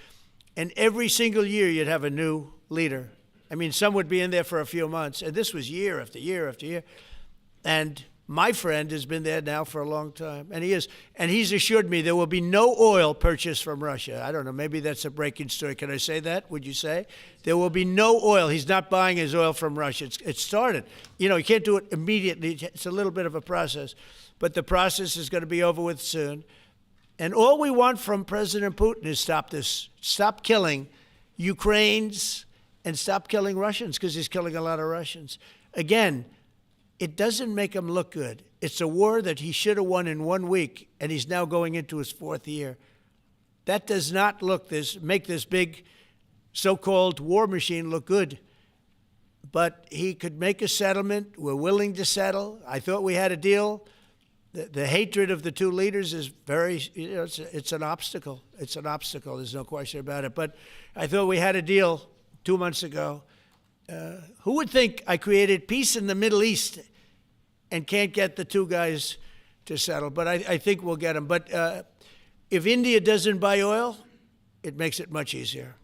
And every single year you'd have a new leader. I mean, some would be in there for a few months. And this was year after year after year. And my friend has been there now for a long time. And he's assured me there will be no oil purchased from Russia. I don't know, maybe that's a breaking story. Can I say that? Would you say? There will be no oil. He's not buying his oil from Russia. It started. You know, you can't do it immediately. It's a little bit of a process. But the process is going to be over with soon. And all we want from President Putin is stop this. Stop killing Ukrainians and stop killing Russians because he's killing a lot of Russians. Again, it doesn't make him look good. It's a war that he should have won in 1 week, and he's now going into his 4th year. That does not make this big so-called war machine look good. But he could make a settlement. We're willing to settle. I thought we had a deal. The hatred of the two leaders is very, you know, it's an obstacle. It's an obstacle. There's no question about it. But I thought we had a deal 2 months ago. Who would think I created peace in the Middle East and can't get the two guys to settle? But I think we'll get them. But if India doesn't buy oil, it makes it much easier.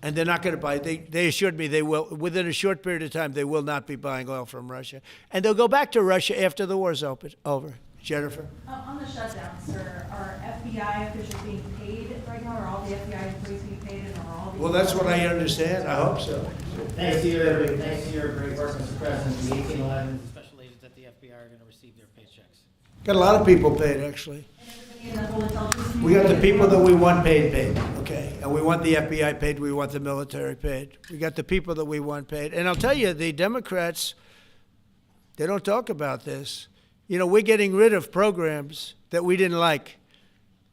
And they're not going to buy it. They assured me they will. Within a short period of time, they will not be buying oil from Russia. And they'll go back to Russia after the war's over. Jennifer? On the shutdown, sir, are FBI officials being paid right now? Are all the FBI employees being paid? And are all the Well, that's what I understand. I hope so. Thanks to your great work, Mr. President, the 1811 special agents at the FBI are going to receive their paychecks. Got a lot of people paid, actually. We got the people that we want paid, okay? And we want the FBI paid, we want the military paid. We got the people that we want paid. And I'll tell you, the Democrats, they don't talk about this. You know, we're getting rid of programs that we didn't like,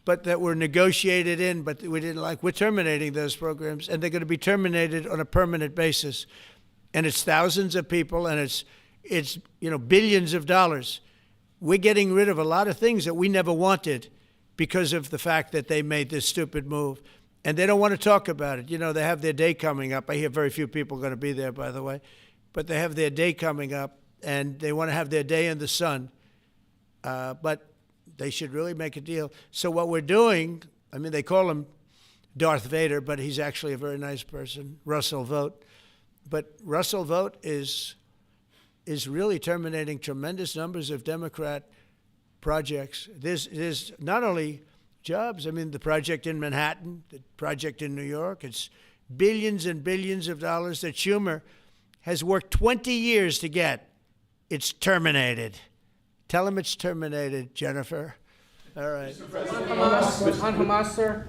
but that were negotiated in, but we didn't like. We're terminating those programs, and they're going to be terminated on a permanent basis. And it's thousands of people, and it's billions of dollars. We're getting rid of a lot of things that we never wanted because of the fact that they made this stupid move. And they don't want to talk about it. They have their day coming up. I hear very few people are going to be there, by the way. But they have their day coming up, and they want to have their day in the sun. But they should really make a deal. So what we're doing, they call him Darth Vader, but he's actually a very nice person, Russell Vogt. But Russell Vogt is really terminating tremendous numbers of Democrat projects. There's not only jobs, the project in Manhattan, the project in New York, it's billions and billions of dollars that Schumer has worked 20 years to get. It's terminated. Tell him it's terminated, Jennifer. All right. On Hamas, sir,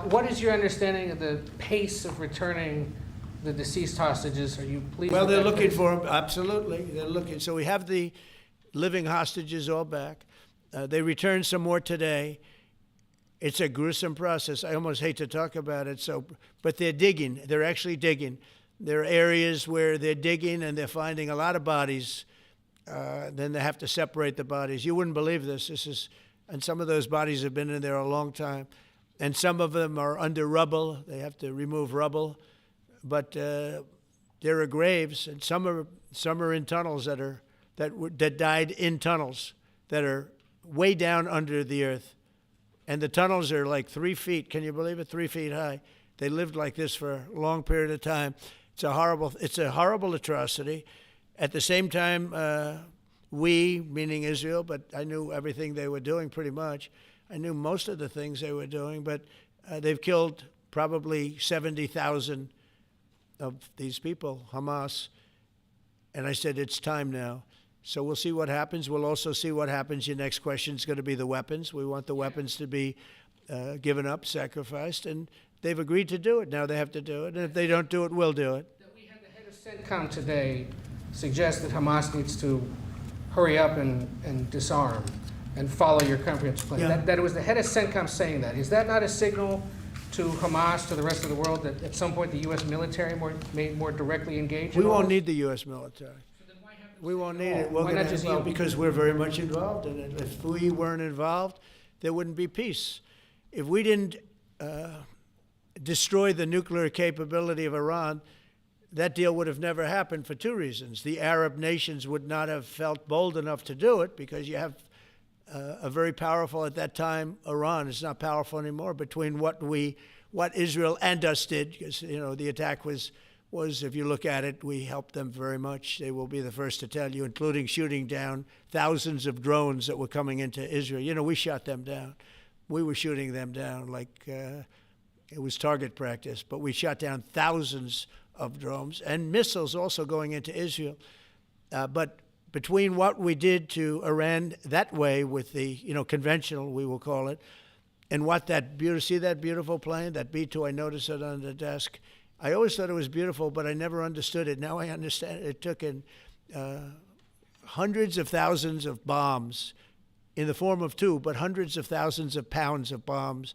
what is your understanding of the pace of returning the deceased hostages? Are you pleased? Well, with they're that looking pace? for them. Absolutely. They're looking. So we have the living hostages all back. They returned some more today. It's a gruesome process. I almost hate to talk about it. But they're digging. They're actually digging. There are areas where they're digging and they're finding a lot of bodies. Then they have to separate the bodies. You wouldn't believe this. And some of those bodies have been in there a long time. And some of them are under rubble. They have to remove rubble. But there are graves, and some are in tunnels that died in tunnels that are way down under the earth. And the tunnels are like 3 feet. Can you believe it? 3 feet high. They lived like this for a long period of time. It's a horrible atrocity. At the same time, we, meaning Israel, but I knew everything they were doing pretty much. I knew most of the things they were doing, but they've killed probably 70,000 of these people, Hamas. And I said, it's time now. So we'll see what happens. We'll also see what happens. Your next question is going to be the weapons. We want the weapons to be given up, sacrificed, and they've agreed to do it. Now they have to do it. And if they don't do it, we'll do it. We had the head of CENTCOM today suggest that Hamas needs to hurry up and disarm and follow your comprehensive plan. Yeah. That it was the head of CENTCOM saying that. Is that not a signal to Hamas, to the rest of the world, that at some point the U.S. military may more directly engage? We won't need the U.S. military. We won't need it. Why not just you? Because we're very much involved in it. If we weren't involved, there wouldn't be peace. If we didn't destroy the nuclear capability of Iran, that deal would have never happened for two reasons. The Arab nations would not have felt bold enough to do it because you have a very powerful, at that time, Iran. It's not powerful anymore between what Israel and us did, because the attack was, if you look at it, we helped them very much. They will be the first to tell you, including shooting down thousands of drones that were coming into Israel. We shot them down. We were shooting them down like it was target practice, but we shot down thousands of drones and missiles also going into Israel. But between what we did to Iran that way with the, conventional, we will call it, and what see that beautiful plane, that B-2, I noticed it on the desk. I always thought it was beautiful, but I never understood it. Now I understand it. It took in hundreds of thousands of bombs in the form of two, but hundreds of thousands of pounds of bombs.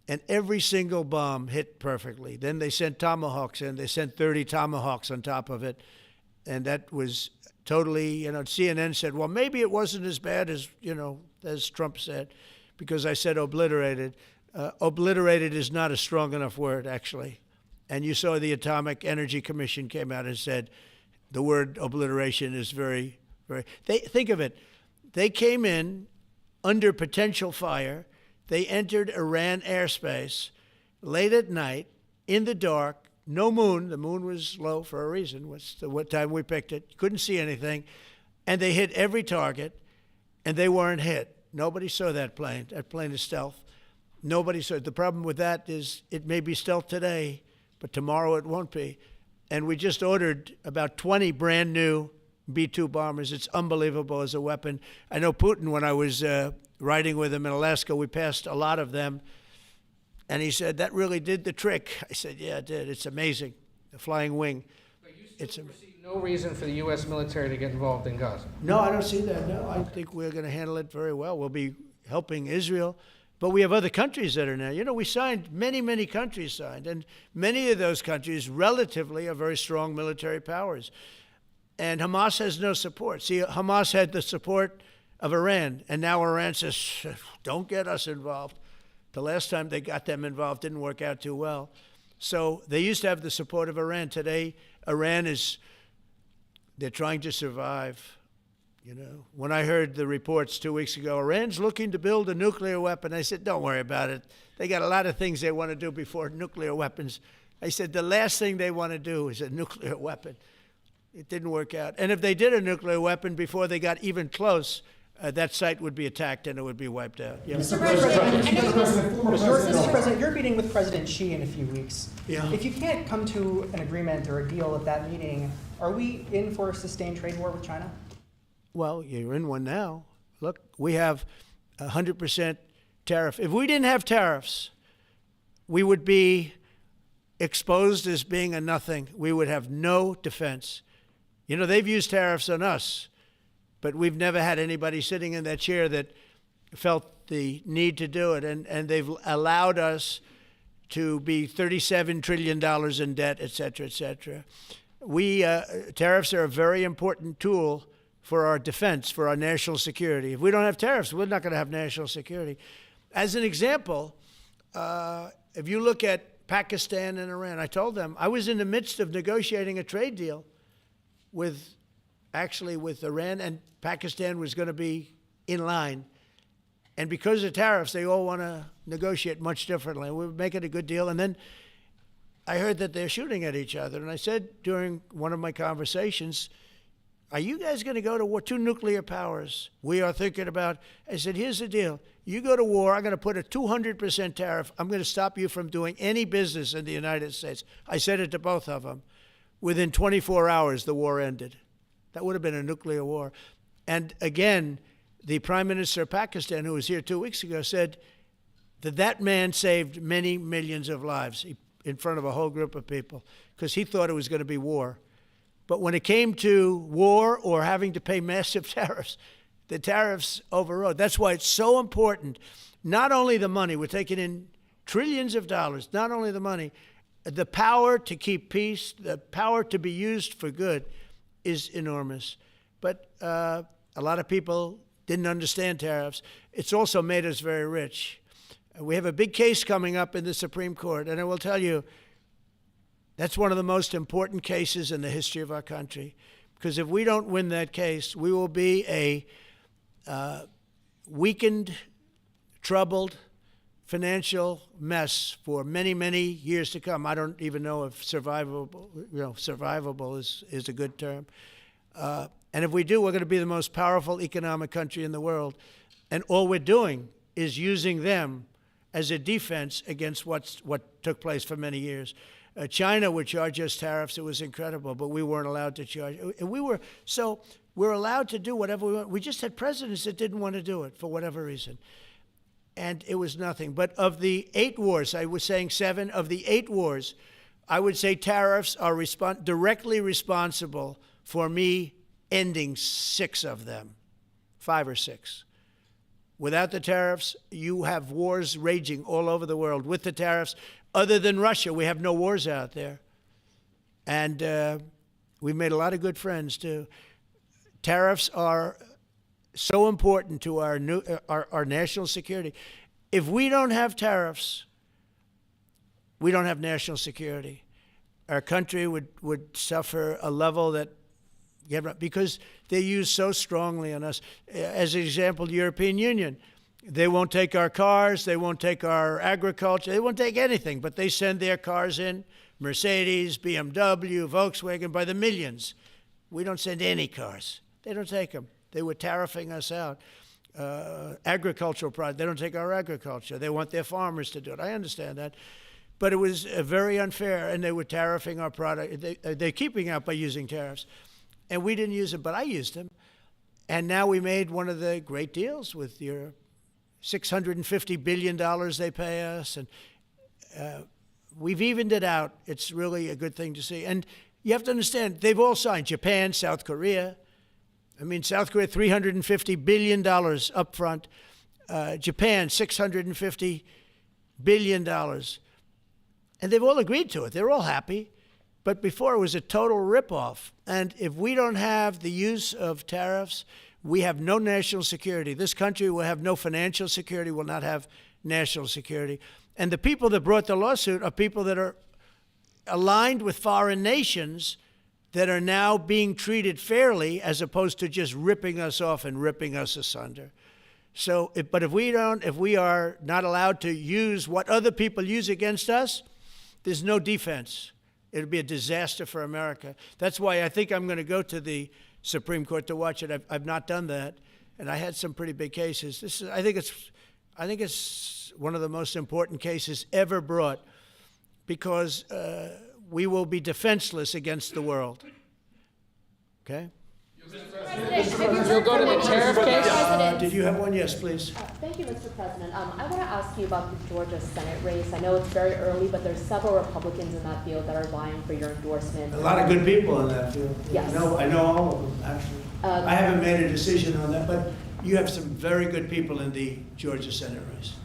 And every single bomb hit perfectly. Then they sent Tomahawks in. They sent 30 Tomahawks on top of it. And that was totally, CNN said, well, maybe it wasn't as bad as Trump said, because I said obliterated. Obliterated is not a strong enough word, actually. And you saw the Atomic Energy Commission came out and said the word obliteration is very, very, think of it. They came in under potential fire. They entered Iran airspace late at night, in the dark, no moon. The moon was low for a reason. What time we picked it. Couldn't see anything. And they hit every target, and they weren't hit. Nobody saw that plane. That plane is stealth. Nobody saw it. The problem with that is it may be stealth today, but tomorrow it won't be. And we just ordered about 20 brand new B-2 bombers. It's unbelievable as a weapon. I know Putin, when I was riding with him in Alaska, we passed a lot of them. And he said, that really did the trick. I said, yeah, it did. It's amazing. The flying wing. But you still foresee no reason for the U.S. military to get involved in Gaza? No, I don't see that. No, I think we're going to handle it very well. We'll be helping Israel. But we have other countries that are now. You know, we signed, many countries signed, and many of those countries relatively are very strong military powers. And Hamas has no support. See, Hamas had the support of Iran, and now Iran says, don't get us involved. The last time they got them involved didn't work out too well. So they used to have the support of Iran. Today, Iran they're trying to survive. You know, when I heard the reports 2 weeks ago, Iran's looking to build a nuclear weapon, I said, don't worry about it. They got a lot of things they want to do before nuclear weapons. I said, the last thing they want to do is a nuclear weapon. It didn't work out. And if they did a nuclear weapon before they got even close, that site would be attacked and it would be wiped out. Yeah. Mr. President, you're meeting with President Xi in a few weeks. Yeah. If you can't come to an agreement or a deal at that meeting, are we in for a sustained trade war with China? Well, you're in one now. Look, we have 100% tariff. If we didn't have tariffs, we would be exposed as being a nothing. We would have no defense. You know, they've used tariffs on us, but we've never had anybody sitting in that chair that felt the need to do it. And they've allowed us to be $37 trillion in debt, et cetera, et cetera. Tariffs are a very important tool for our defense, for our national security. If we don't have tariffs, we're not going to have national security. As an example, if you look at Pakistan and Iran, I told them I was in the midst of negotiating a trade deal with Iran, and Pakistan was going to be in line. And because of tariffs, they all want to negotiate much differently. We were making a good deal, and then I heard that they're shooting at each other. And I said during one of my conversations, are you guys going to go to war? Two nuclear powers. We are thinking about, I said, here's the deal. You go to war, I'm going to put a 200% tariff. I'm going to stop you from doing any business in the United States. I said it to both of them. Within 24 hours, the war ended. That would have been a nuclear war. And again, the Prime Minister of Pakistan, who was here 2 weeks ago, said that man saved many millions of lives in front of a whole group of people because he thought it was going to be war. But when it came to war or having to pay massive tariffs, the tariffs overrode. That's why it's so important. Not only the money, we're taking in trillions of dollars, not only the money, the power to keep peace, the power to be used for good is enormous. But a lot of people didn't understand tariffs. It's also made us very rich. We have a big case coming up in the Supreme Court, and I will tell you, that's one of the most important cases in the history of our country. Because if we don't win that case, we will be a weakened, troubled, financial mess for many, many years to come. I don't even know if survivable is a good term. And if we do, we're going to be the most powerful economic country in the world. And all we're doing is using them as a defense against what took place for many years. China would charge us tariffs. It was incredible, but we weren't allowed to charge. And we're allowed to do whatever we want. We just had presidents that didn't want to do it for whatever reason. And it was nothing. But of the 8 wars, I was saying 7, of the 8 wars, I would say tariffs are directly responsible for me ending 6 of them, 5 or 6. Without the tariffs, you have wars raging all over the world. With the tariffs, other than Russia, we have no wars out there. And we've made a lot of good friends, too. Tariffs are so important to our national security. If we don't have tariffs, we don't have national security. Our country would suffer a level that, because they're used so strongly on us. As an example, the European Union, they won't take our cars, they won't take our agriculture, they won't take anything, but they send their cars in, Mercedes, BMW, Volkswagen, by the millions. We don't send any cars. They don't take them. They were tariffing us out. Agricultural products, they don't take our agriculture. They want their farmers to do it. I understand that. But it was very unfair, and they were tariffing our product. They're keeping out by using tariffs. And we didn't use them, but I used them. And now we made one of the great deals with Europe. $650 billion they pay us, and we've evened it out. It's really a good thing to see. And you have to understand, they've all signed. Japan, South Korea. I mean, South Korea, $350 billion up front. Japan, $650 billion. And they've all agreed to it. They're all happy. But before, it was a total ripoff. And if we don't have the use of tariffs, we have no national security. This country will have no financial security, will not have national security. And the people that brought the lawsuit are people that are aligned with foreign nations that are now being treated fairly as opposed to just ripping us off and ripping us asunder. So, but if we are not allowed to use what other people use against us, there's no defense. It'll be a disaster for America. That's why I think I'm going to go to the Supreme Court to watch it. I've not done that, and I had some pretty big cases. I think it's one of the most important cases ever brought, because we will be defenseless against the world. Okay? You'll go to the tariff case? Did you have one? Yes, please. Thank you, Mr. President. I want to ask you about the Georgia Senate race. I know it's very early, but there's several Republicans in that field that are vying for your endorsement. A lot of good people in that field. Yes. I know all of them, actually. I haven't made a decision on that, but you have some very good people in the Georgia Senate race.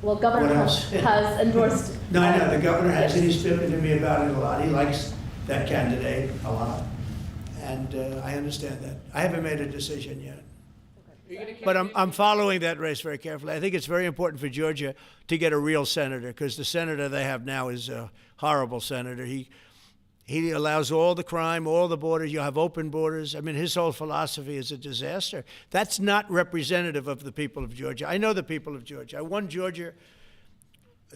Well, Governor What Trump else? has endorsed. No, I know, the governor has, and he's spoken to me about it a lot. He likes that candidate a lot, and I understand that. I haven't made a decision yet. But I'm following that race very carefully. I think it's very important for Georgia to get a real senator, because the senator they have now is a horrible senator. He allows all the crime, all the borders. You have open borders. I mean, his whole philosophy is a disaster. That's not representative of the people of Georgia. I know the people of Georgia. I won Georgia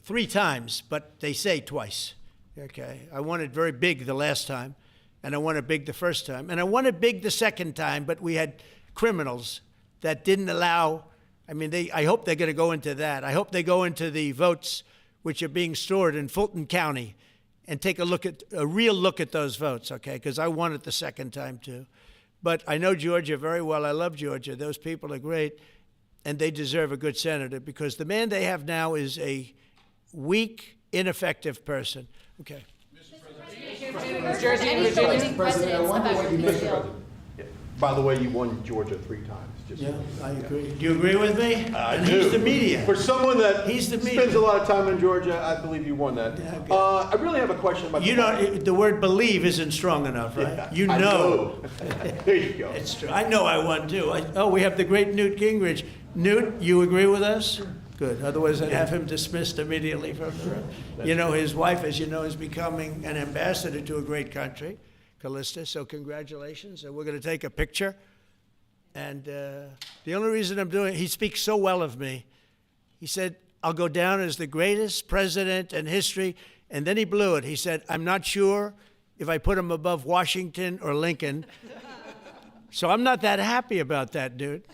3 times, but they say twice. Okay, I won it very big the last time, and I won it big the first time, and I won it big the second time. But we had criminals that didn't allow. I mean, I hope they're going to go into that. I hope they go into the votes which are being stored in Fulton County and take a real look at those votes, okay? Because I won it the second time too. But I know Georgia very well. I love Georgia. Those people are great, and they deserve a good senator, because the man they have now is a weak, ineffective person. Okay. New Jersey and Virginia. President, I wonder what you make of By the way, you won Georgia 3 times. Just Yeah, I agree. Do you agree with me? I And do. he's the media. For someone that He's the media. spends a lot of time in Georgia, I believe you won that. Yeah, okay. I really have a question about You know, the word believe isn't strong enough, right? Yeah, You I know. there you go. It's true. I know I won too. We have the great Newt Gingrich. Newt, you agree with us? Good. Otherwise, I'd have him dismissed immediately from the room. You know, his wife, as you know, is becoming an ambassador to a great country, Callista. So congratulations. And we're going to take a picture. And the only reason I'm doing it, he speaks so well of me. He said, I'll go down as the greatest president in history. And then he blew it. He said, I'm not sure if I put him above Washington or Lincoln. So I'm not that happy about that, dude.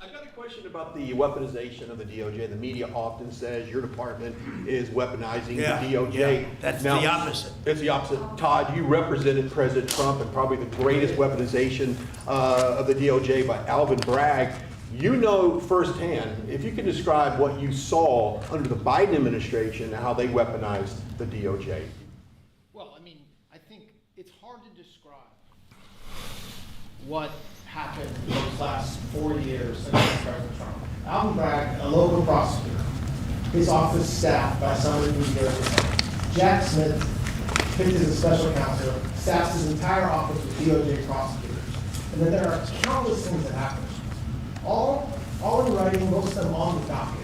I've got a question about the weaponization of the DOJ. The media often says your department is weaponizing Yeah, the DOJ. yeah, that's the opposite. It's the opposite. Todd, you represented President Trump and probably the greatest weaponization of the DOJ by Alvin Bragg. You know firsthand, if you can describe what you saw under the Biden administration and how they weaponized the DOJ. Well, I mean, I think it's hard to describe what happened those last 4 years against President Trump. Alvin Bragg, a local prosecutor, his office staffed by someone in New Jersey. Jack Smith, picked as a special counsel, staffs his entire office with DOJ prosecutors. And then there are countless things that happened. All in writing, most of them on the docket,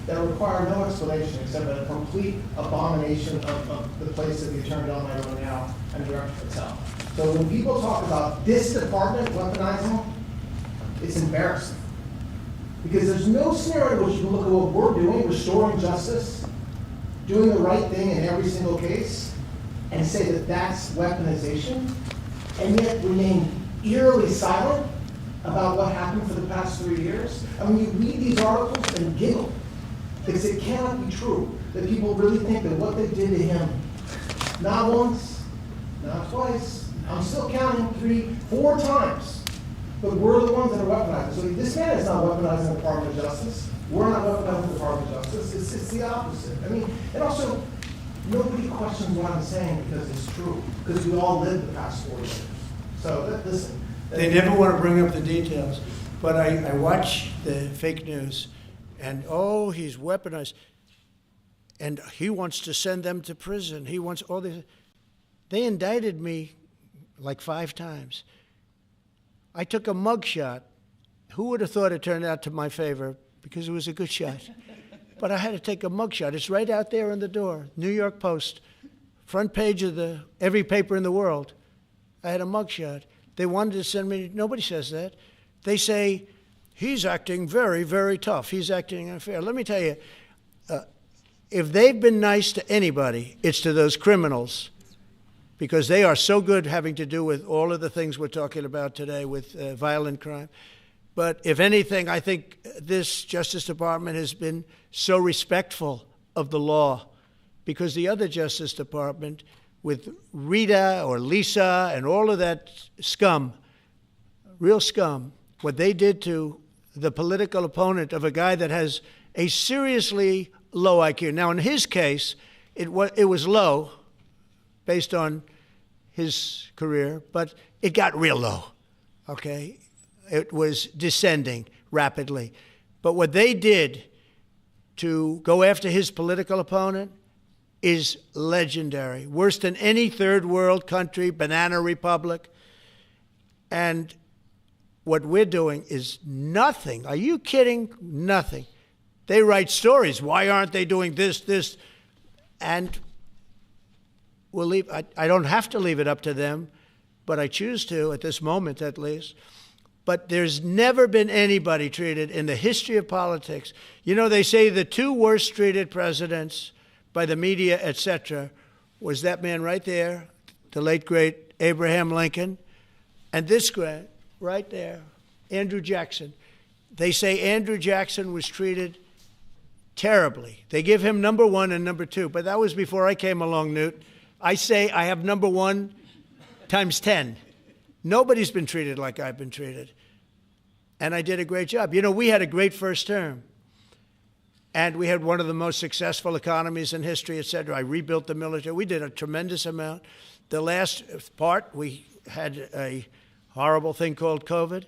that require no explanation except a complete abomination of the place that the Attorney General might own now and Director Patel. So when people talk about this department weaponizing, it's embarrassing. Because there's no scenario in which you can look at what we're doing, restoring justice, doing the right thing in every single case, and say that that's weaponization, and yet remain eerily silent about what happened for the past 3 years. I mean, you read these articles and giggle, because it cannot be true that people really think that what they did to him, not once, not twice, I'm still counting 3, 4 times, but we're the ones that are weaponizing. So this man is not weaponizing the Department of Justice. We're not weaponizing the Department of Justice. It's the opposite. I mean, and also, nobody questions what I'm saying because it's true, because we all lived the past 4 years. So listen. They never want to bring up the details. But I watch the fake news, and oh, he's weaponized, and he wants to send them to prison. He wants all this. They indicted me like 5 times. I took a mug shot. Who would have thought it turned out to my favor? Because it was a good shot. But I had to take a mug shot. It's right out there on the door. New York Post, front page of every paper in the world. I had a mug shot. They wanted to send me, nobody says that. They say, he's acting very, very tough. He's acting unfair. Let me tell you, if they've been nice to anybody, it's to those criminals, because they are so good having to do with all of the things we're talking about today with violent crime. But if anything, I think this Justice Department has been so respectful of the law, because the other Justice Department, with Rita or Lisa and all of that scum, real scum, what they did to the political opponent of a guy that has a seriously low IQ. Now, in his case, it was low based on his career, but it got real low, okay? It was descending rapidly. But what they did to go after his political opponent is legendary, worse than any third world country, banana republic. And what we're doing is nothing. Are you kidding? Nothing. They write stories. Why aren't they doing this? And we'll leave. I don't have to leave it up to them, but I choose to at this moment at least. But there's never been anybody treated in the history of politics. You know, they say the 2 worst treated presidents by the media, etc., was that man right there, the late, great Abraham Lincoln, and this guy right there, Andrew Jackson. They say Andrew Jackson was treated terribly. They give him number 1 and number 2, but that was before I came along, Newt. I say I have number 1 times 10. Nobody's been treated like I've been treated. And I did a great job. You know, we had a great first term. And we had one of the most successful economies in history, et cetera. I rebuilt the military. We did a tremendous amount. The last part, we had a horrible thing called COVID,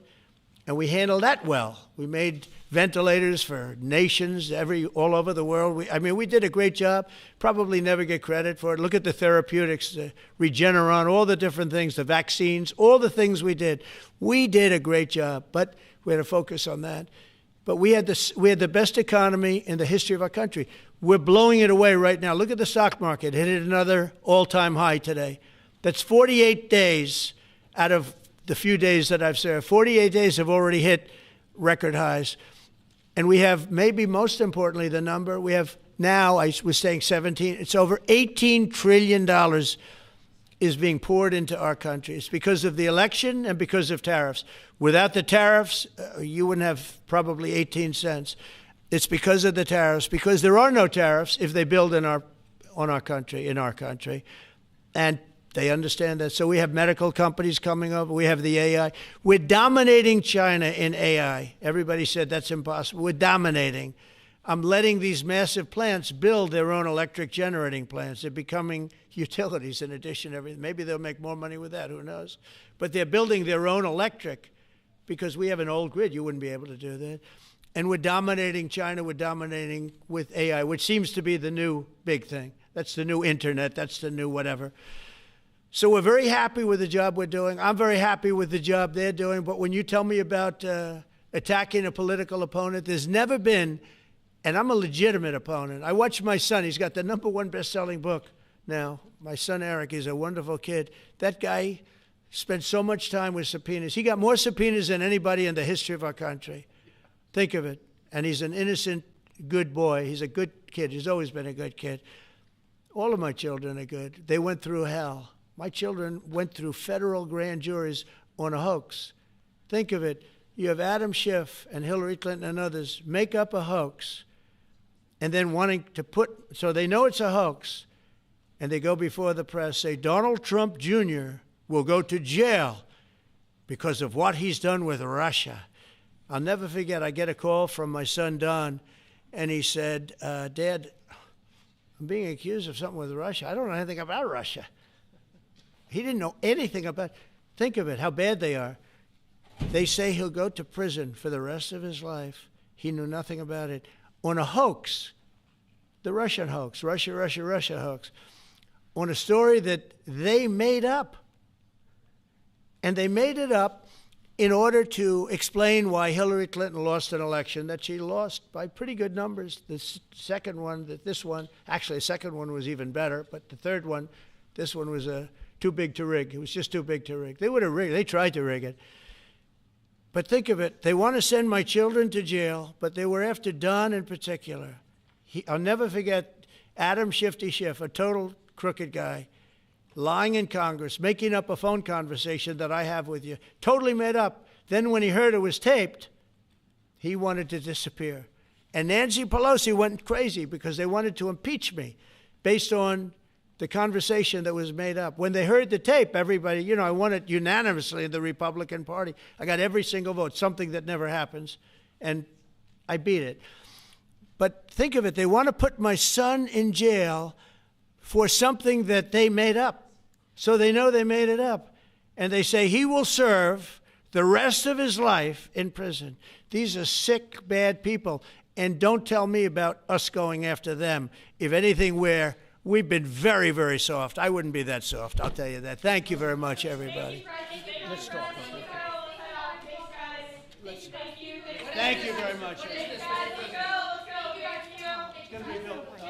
and we handled that well. We made ventilators for nations all over the world. We did a great job. Probably never get credit for it. Look at the therapeutics, the Regeneron, all the different things, the vaccines, all the things we did. We did a great job, but we had to focus on that. But we had the best economy in the history of our country. We're blowing it away right now. Look at the stock market. It hit another all-time high today. That's 48 days out of the few days that I've served. 48 days have already hit record highs. And we have, maybe most importantly, the number, we have now, I was saying 17, it's over $18 trillion is being poured into our country. It's because of the election and because of tariffs. Without the tariffs, you wouldn't have probably 18 cents. It's because of the tariffs, because there are no tariffs if they build in our country. And they understand that. So we have medical companies coming over. We have the AI. We're dominating China in AI. Everybody said that's impossible. We're dominating. I'm letting these massive plants build their own electric generating plants. They're becoming utilities in addition to everything. Maybe they'll make more money with that, who knows? But they're building their own electric because we have an old grid. You wouldn't be able to do that. And we're dominating China. We're dominating with AI, which seems to be the new big thing. That's the new internet. That's the new whatever. So we're very happy with the job we're doing. I'm very happy with the job they're doing. But when you tell me about attacking a political opponent, there's never been, and I'm a legitimate opponent. I watch my son. He's got the #1 best-selling book now. My son, Eric, he's a wonderful kid. That guy spent so much time with subpoenas. He got more subpoenas than anybody in the history of our country. Think of it. And he's an innocent, good boy. He's a good kid. He's always been a good kid. All of my children are good. They went through hell. My children went through federal grand juries on a hoax. Think of it. You have Adam Schiff and Hillary Clinton and others make up a hoax and then wanting to so they know it's a hoax, and they go before the press, say Donald Trump Jr. will go to jail because of what he's done with Russia. I'll never forget, I get a call from my son, Don, and he said, Dad, I'm being accused of something with Russia. I don't know anything about Russia. He didn't know anything about it. Think of it, how bad they are. They say he'll go to prison for the rest of his life. He knew nothing about it. On a hoax, the Russian hoax, Russia hoax, on a story that they made up. And they made it up in order to explain why Hillary Clinton lost an election that she lost by pretty good numbers. The second one, actually the second one was even better, but the third one, this one was too big to rig. It was just too big to rig. They would have rigged. They tried to rig it. But think of it. They want to send my children to jail, but they were after Don in particular. I'll never forget Adam Shifty Schiff, a total crooked guy, lying in Congress, making up a phone conversation that I have with you, totally made up. Then when he heard it was taped, he wanted to disappear. And Nancy Pelosi went crazy because they wanted to impeach me based on the conversation that was made up. When they heard the tape, everybody, I won it unanimously in the Republican Party. I got every single vote, something that never happens, and I beat it. But think of it, they want to put my son in jail for something that they made up. So they know they made it up. And they say he will serve the rest of his life in prison. These are sick, bad people. And don't tell me about us going after them. If anything, we've been very, very soft. I wouldn't be that soft, I'll tell you that. Thank you very much, everybody. Let's talk. Thank you very much. It's going to be built.